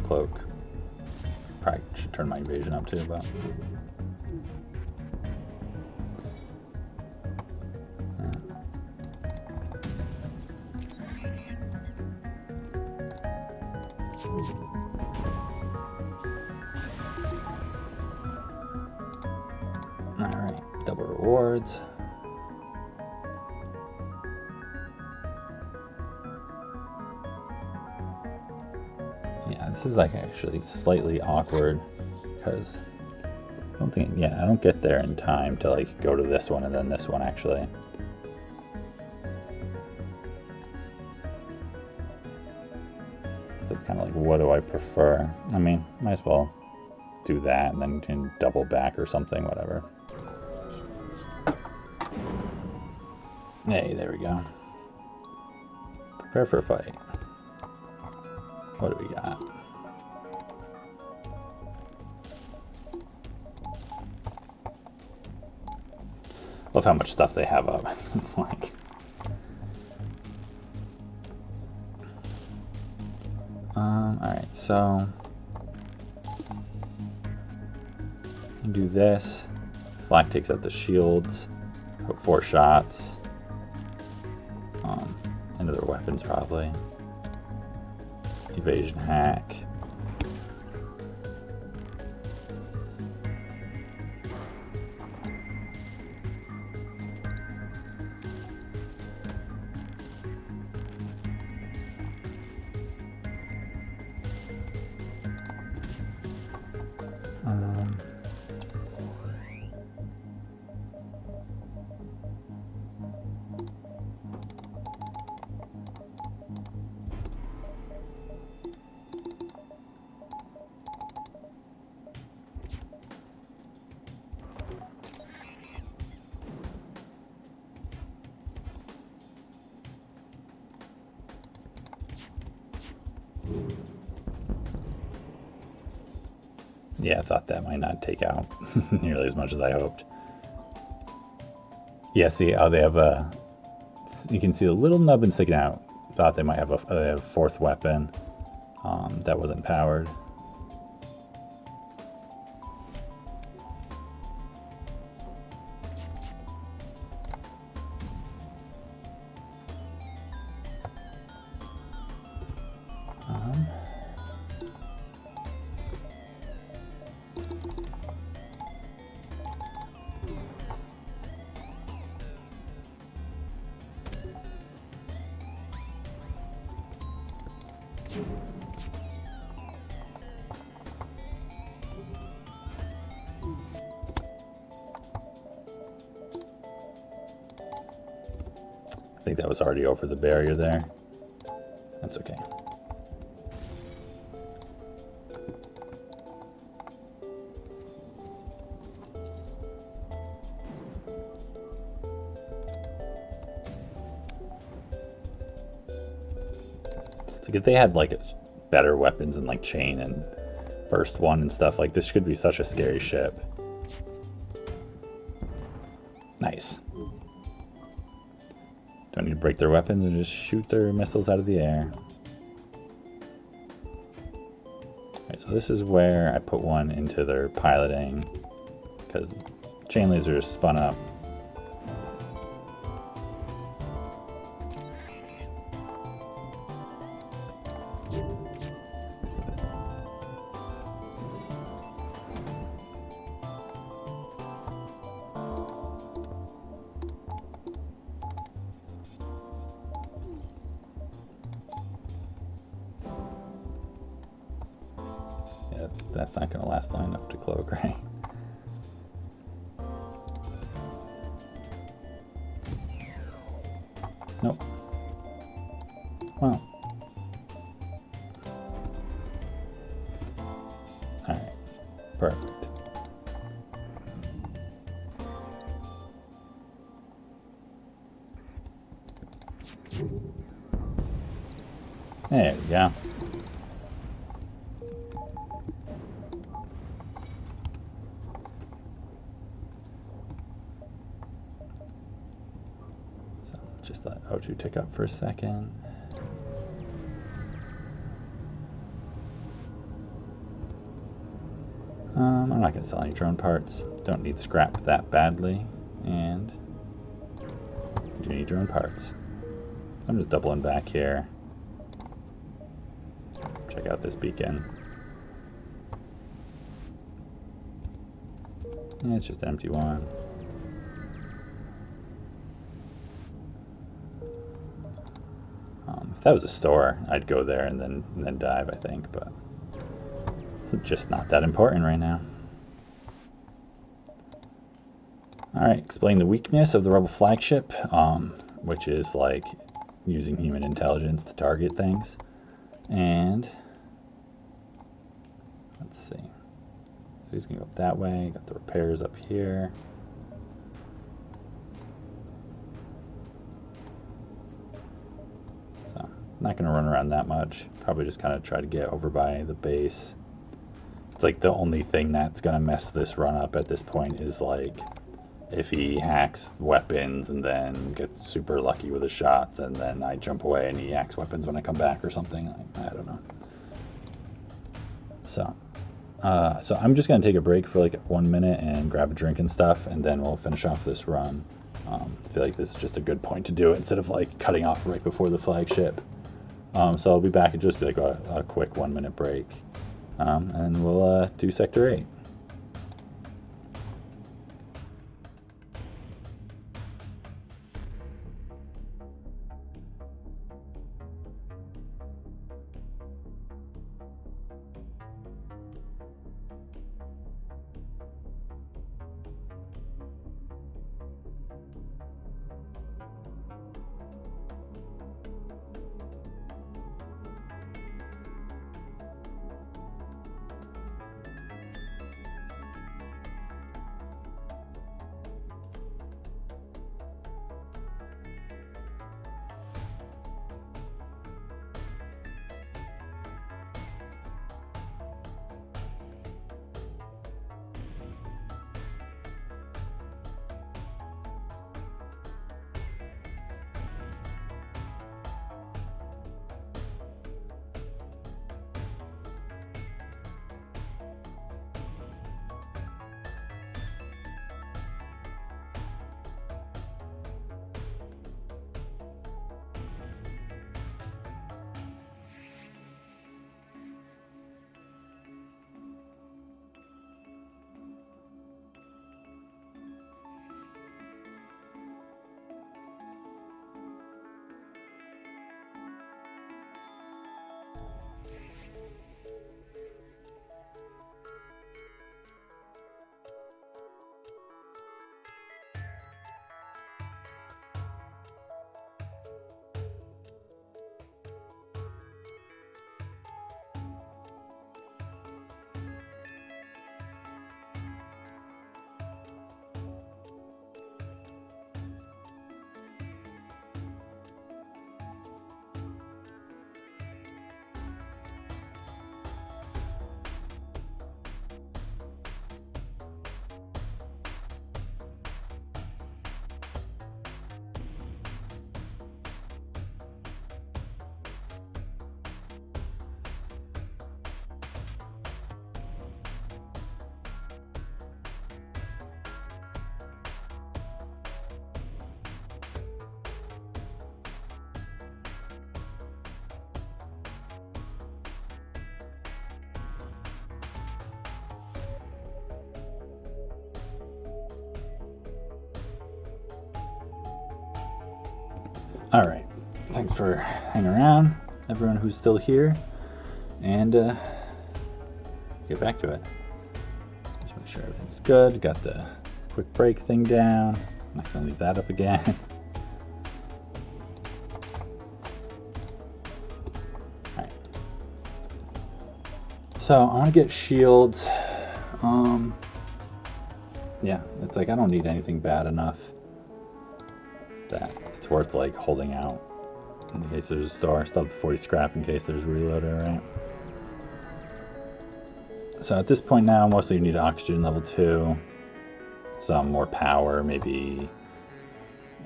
Cloak. Probably should turn my invasion up too, but alright, double rewards. Yeah, this is like actually slightly awkward because I don't think, yeah, I don't get there in time to like go to this one and then this one actually. So it's kind of like, what do I prefer? I mean, might as well do that and then you can double back or something, whatever. Hey, there we go. Prepare for a fight. What do we got? Love how much stuff they have up. It's like... Alright, so... you do this. Flak takes out the shields. Put 4 shots. Into their weapons, probably. Evasion hack. Yeah, I thought that might not take out nearly as much as I hoped. Yeah, see how they have a... you can see a little nubbin sticking out. Thought they might have a 4th weapon that wasn't powered. I think that was already over the barrier there. That's okay. It's like if they had like better weapons and like chain and burst one and stuff, like this could be such a scary ship. Nice. Don't need to break their weapons and just shoot their missiles out of the air. Alright, so this is where I put one into their piloting because chain lasers spun up. Yeah, that's not going to last long enough to cloak, right? Nope. Well. Alright. Perfect. There we go. So just let O2 tick up for a second. I'm not going to sell any drone parts. Don't need scrap that badly. And I do need drone parts. I'm just doubling back here. Check out this beacon. Yeah, it's just an empty one. If that was a store, I'd go there and then dive, I think, but it's just not that important right now. Alright, explain the weakness of the Rebel flagship, which is like using human intelligence to target things. And let's see. So he's going to go up that way. Got the repairs up here. So I'm not going to run around that much. Probably just kind of try to get over by the base. It's like the only thing that's going to mess this run up at this point is like if he hacks weapons and then gets super lucky with his shots and then I jump away and he hacks weapons when I come back or something. I don't know. So I'm just going to take a break for like 1 minute and grab a drink and stuff, and then we'll finish off this run. I feel like this is just a good point to do it instead of like cutting off right before the flagship. So I'll be back and just be like a quick 1 minute break. And we'll do Sector 8. All right, thanks for hanging around, everyone who's still here, and get back to it. Just make sure everything's good. Got the quick break thing down. I'm not gonna leave that up again. So I want to get shields. Yeah, it's like I don't need anything bad enough that it's worth like holding out in case there's a star. Still have 40 scrap in case there's a reloader, right? So at this point now, mostly you need oxygen level 2, some more power, maybe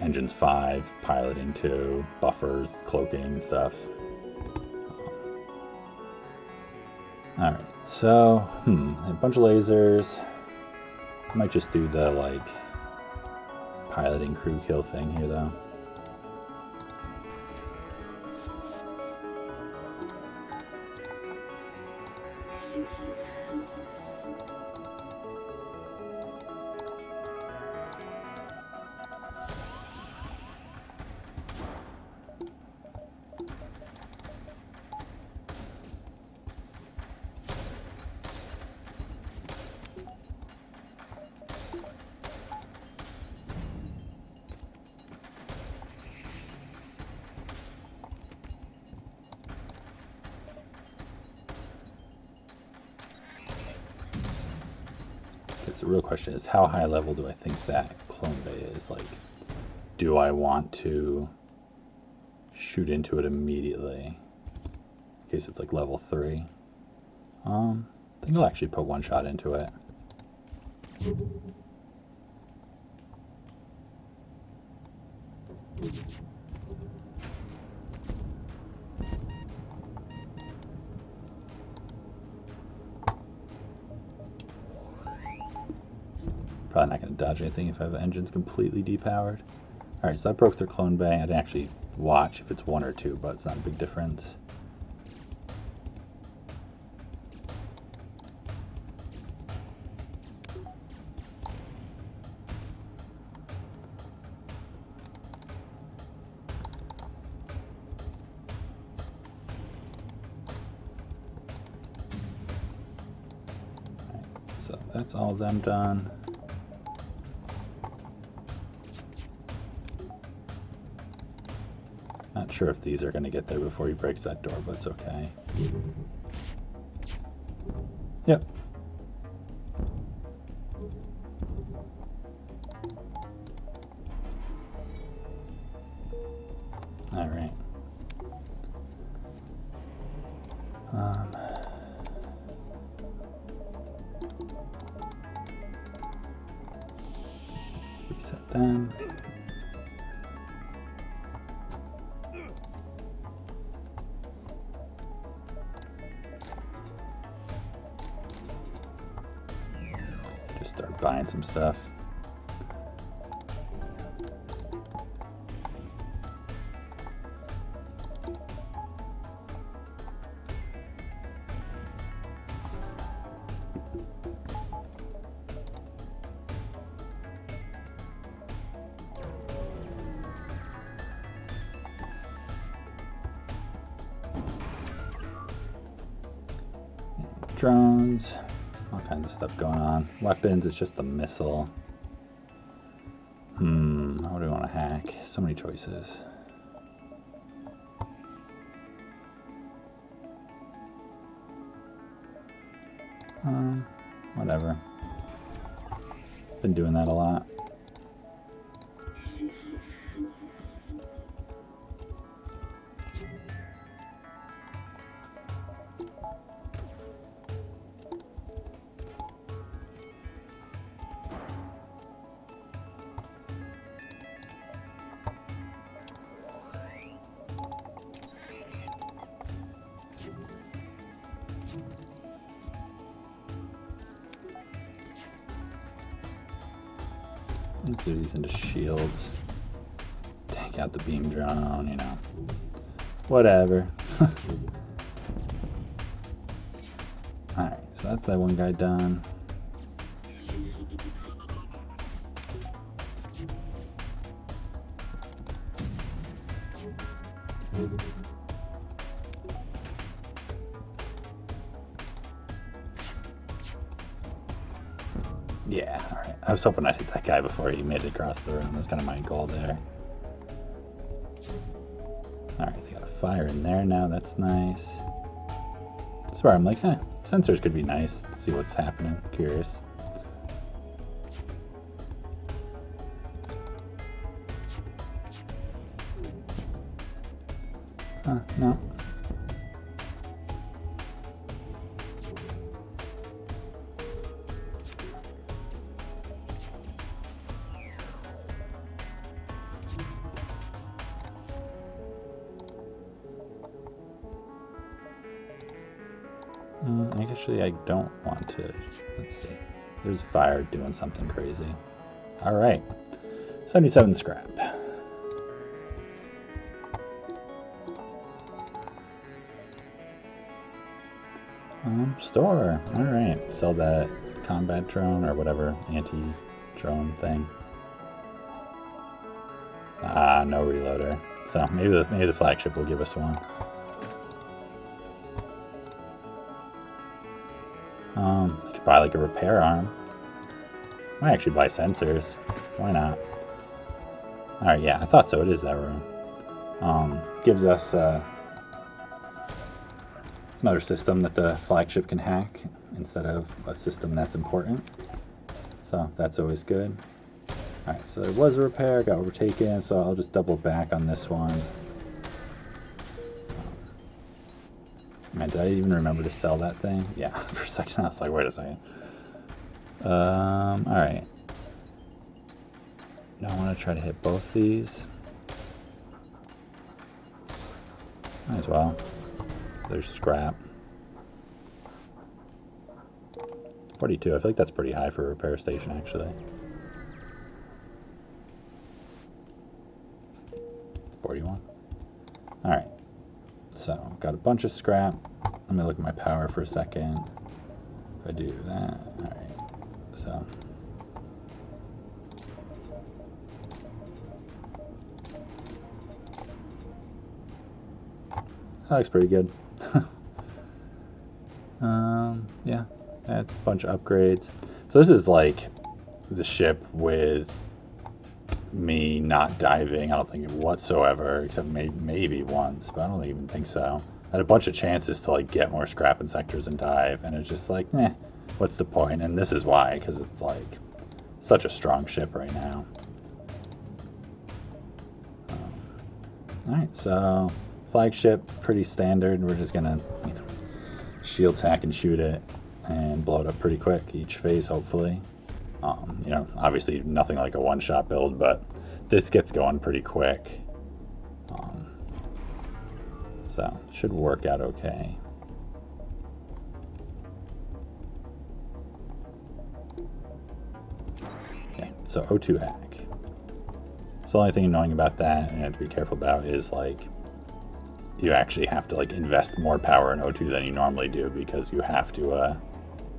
engines 5, piloting 2, buffers, cloaking and stuff. Alright, so, a bunch of lasers. I might just do the, like, piloting crew kill thing here, though. The real question is, how high level do I think that clone bay is? Like, do I want to shoot into it immediately in case it's like level 3? I think I'll actually put one shot into it. Probably not going to dodge anything if I have engines completely depowered. Alright, so I broke their clone bay. I didn't actually watch if it's 1 or 2, but it's not a big difference. Alright, so that's all of them done. Not sure if these are going to get there before he breaks that door, but it's okay. Yep. All right. Reset them. Start buying some stuff. Drones. All kinds of stuff going on. Weapons, it's just a missile. What do we want to hack? So many choices. Whatever. Been doing that a lot. Do these into shields. Take out the beam drone, you know. Whatever. Alright, so that's that one guy done. Yeah, alright. I was hoping I'd hit that guy before he made it across the room. That's kind of my goal there. Alright, they got a fire in there now. That's nice. That's where I'm like, sensors could be nice to see what's happening. Curious. No. Actually, I don't want to. Let's see. There's a fire doing something crazy. All right. 77 scrap. Store. All right. Sell that combat drone or whatever anti-drone thing. No reloader. So maybe the flagship will give us one. I could buy like a repair arm. Might actually buy sensors. Why not? Alright, yeah, I thought so. It is that room. Gives us another system that the flagship can hack instead of a system that's important. So that's always good. Alright, so there was a repair, got overtaken, so I'll just double back on this one. Man, did I even remember to sell that thing? Yeah, for a second I was like, wait a second. Alright. Now I want to try to hit both these. Might as well. There's scrap. 42, I feel like that's pretty high for a repair station actually. 41. Alright. So, got a bunch of scrap. Let me look at my power for a second. If I do that, alright. So. That looks pretty good. Yeah, that's a bunch of upgrades. So this is like the ship with me not diving, I don't think whatsoever, except maybe once, but I don't even think so. I had a bunch of chances to like get more scrap in sectors and dive, and it's just like, what's the point? And this is why, because it's like such a strong ship right now. Alright, so flagship, pretty standard. We're just gonna, shield tack and shoot it and blow it up pretty quick each phase, hopefully. Obviously nothing like a one-shot build, but this gets going pretty quick. So should work out okay. Okay, so O2 hack. So the only thing annoying about that, and you have to be careful about, is like you actually have to like invest more power in O2 than you normally do because you have to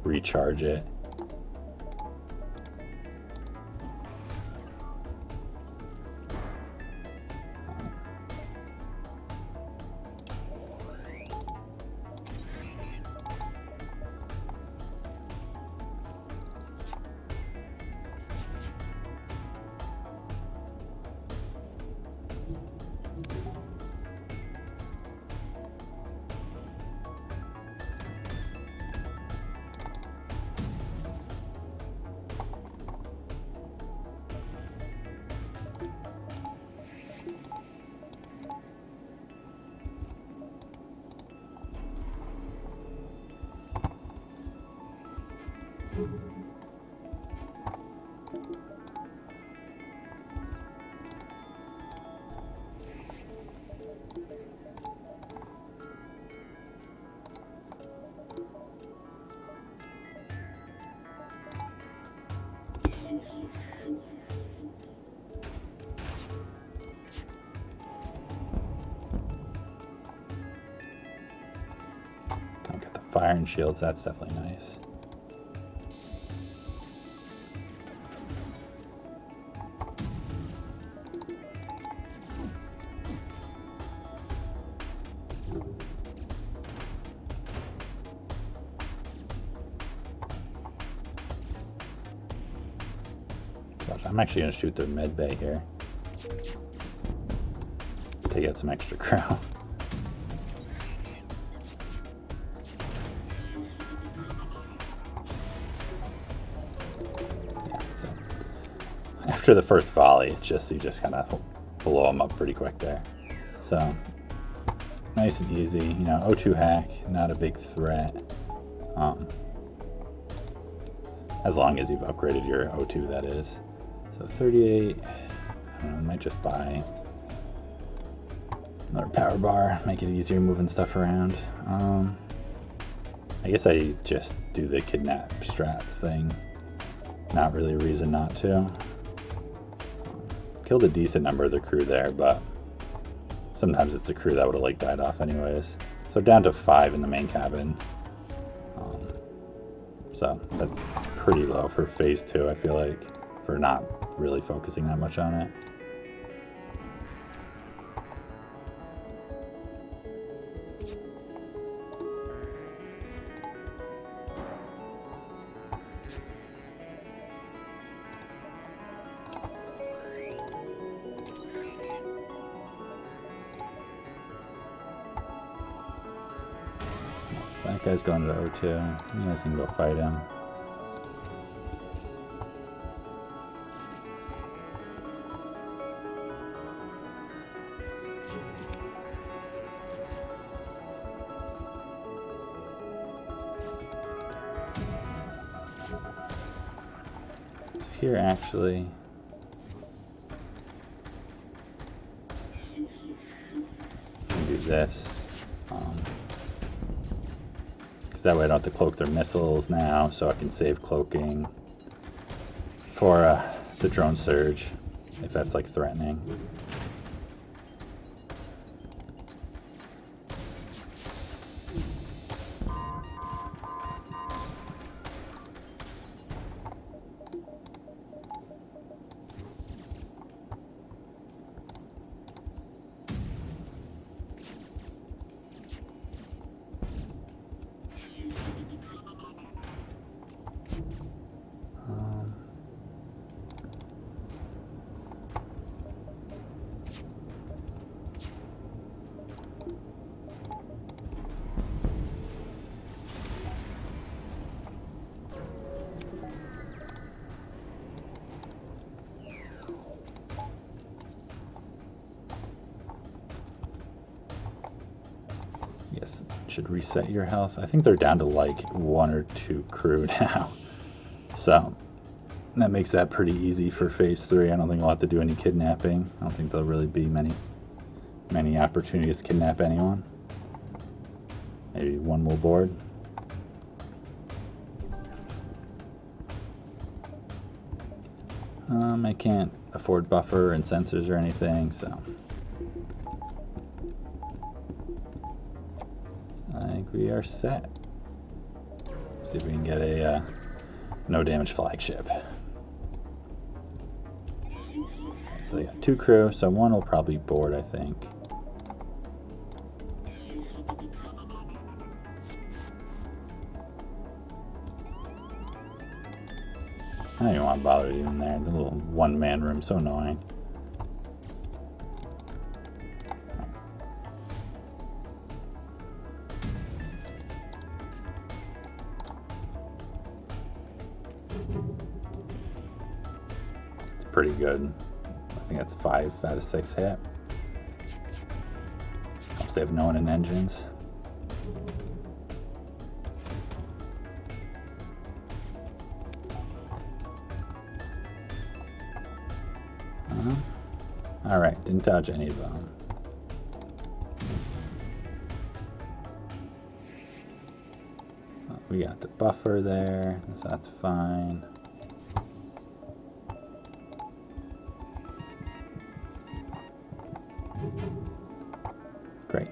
recharge it. Fire and shields, that's definitely nice. Gosh, I'm actually going to shoot the med bay here to get some extra crown. after the first volley, you just kind of blow them up pretty quick there. So nice and easy, you know. O2 hack, not a big threat. As long as you've upgraded your O2, that is. So 38, I don't know, might just buy another power bar, make it easier moving stuff around. I guess I just do the kidnap strats thing. Not really a reason not to. Killed a decent number of the crew there, but sometimes it's the crew that would have like died off anyways. So down to 5 in the main cabin. So that's pretty low for phase 2, I feel like, for not really focusing that much on it. That guy's going to O2. You guys can go fight him. So here actually, you can do this. That way I don't have to cloak their missiles now, so I can save cloaking for the drone surge, if that's like threatening. Yes, should reset your health. I think they're down to like 1 or 2 crew now. So that makes that pretty easy for phase 3. I don't think we'll have to do any kidnapping. I don't think there'll really be many opportunities to kidnap anyone. Maybe one will board. I can't afford buffer and sensors or anything, so I think we are set. See if we can get a no damage flagship. So they got 2 crew, so 1 will probably board, I think. I don't even want to bother you in there. The little 1-man room, so annoying. It's pretty good. I think that's 5 out of 6 hit. Helps they have no one in engines. Alright, didn't dodge any of them. We got the buffer there, so that's fine. Great.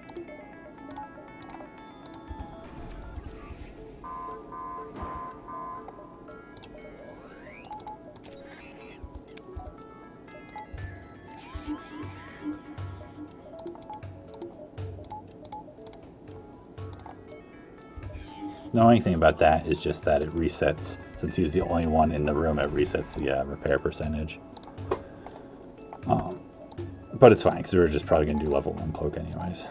The only thing about that is just that it resets, since he was the only one in the room, it resets the repair percentage. But it's fine, because we're just probably going to do level 1 cloak anyways.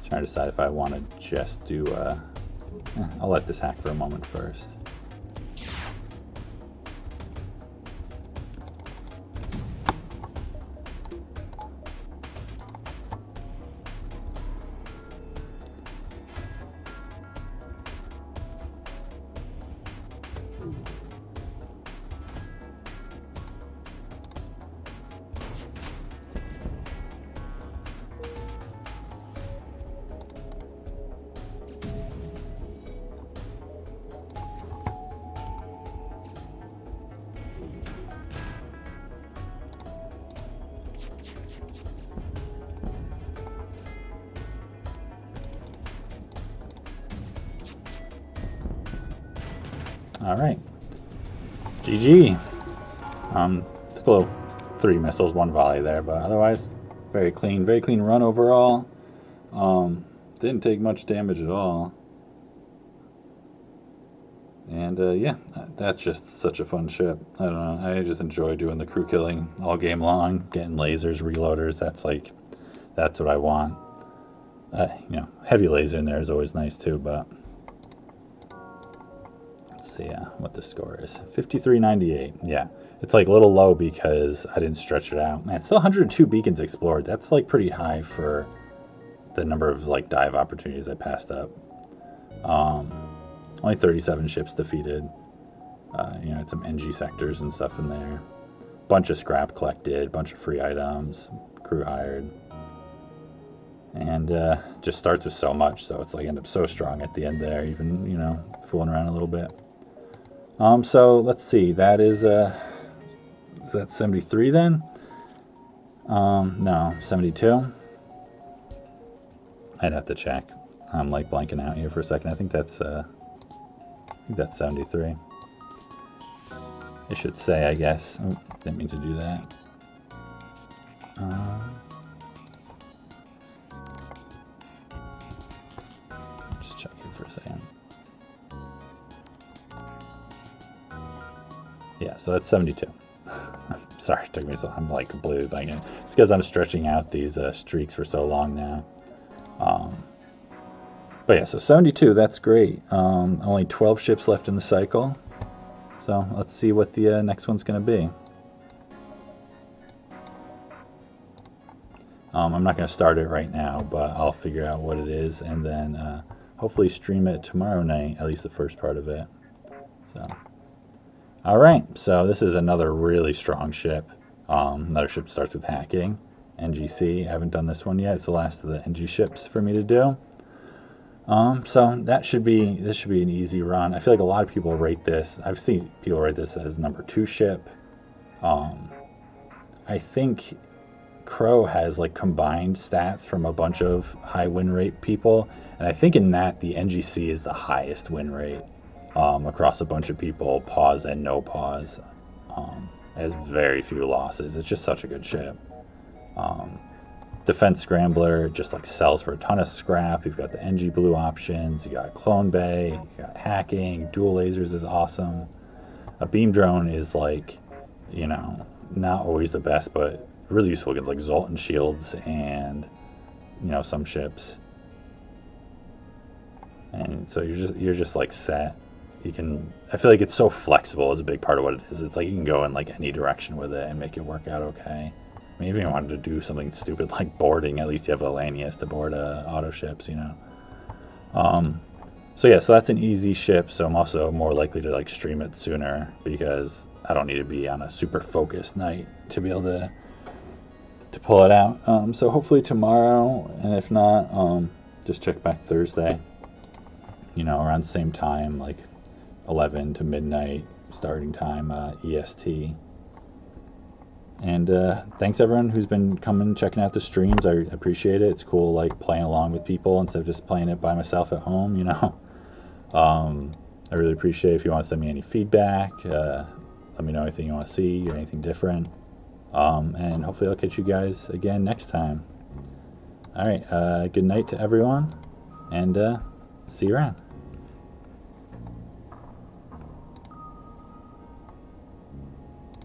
Trying to decide if I want to just do I'll let this hack for a moment first. All right, GG. Took a little 3 missiles, 1 volley there, but otherwise very clean run overall. Didn't take much damage at all. And yeah, that's just such a fun ship. I don't know, I just enjoy doing the crew killing all game long, getting lasers, reloaders. That's what I want. You know, heavy laser in there is always nice too, but let's see what the score is. 53.98. Yeah, it's like a little low because I didn't stretch it out. Man, still 102 beacons explored. That's like pretty high for the number of like dive opportunities I passed up. Only 37 ships defeated. You know, had some NG sectors and stuff in there. Bunch of scrap collected, bunch of free items, crew hired. And just starts with so much, so it's like end up so strong at the end there, even, you know, fooling around a little bit. So let's see, that is that 73 then? No, 72. I'd have to check. I'm like blanking out here for a second. I think that's 73. It should say, I guess. Oh, didn't mean to do that. Just check it for a second. Yeah, so that's 72. Sorry, it took me so. I'm like completely blanking. It's because I'm stretching out these streaks for so long now. But yeah, so 72, that's great. Only 12 ships left in the cycle. So let's see what the next one's going to be. I'm not going to start it right now, but I'll figure out what it is and then hopefully stream it tomorrow night, at least the first part of it. So, all right, so this is another really strong ship. Another ship starts with hacking. NGC, I haven't done this one yet. It's the last of the NG ships for me to do. So this should be an easy run. I feel like a lot of people rate this. I've seen people rate this as number 2 ship. I think Crow has like combined stats from a bunch of high win rate people, and I think in that the NGC is the highest win rate across a bunch of people, pause and no pause. It has very few losses. It's just such a good ship. Defense Scrambler just like sells for a ton of scrap. You've got the NG Blue options, you got Clone Bay, you got hacking, dual lasers is awesome. A beam drone is like, you know, not always the best, but really useful against like Zoltan shields and, you know, some ships. And so you're just like set. You can, I feel like it's so flexible is a big part of what it is. It's like you can go in like any direction with it and make it work out okay. Maybe if you wanted to do something stupid like boarding, at least you have Alanius to board auto ships, you know. So yeah, so that's an easy ship. So I'm also more likely to like stream it sooner because I don't need to be on a super focused night to be able to pull it out. So hopefully tomorrow, and if not, just check back Thursday. You know, around the same time, like 11 to midnight starting time EST. And thanks everyone who's been coming checking out the streams. I appreciate it. It's cool like playing along with people instead of just playing it by myself at home, you know. I really appreciate it. If you want to send me any feedback, let me know anything you want to see or anything different. And hopefully I'll catch you guys again next time. All right, good night to everyone, and see you around.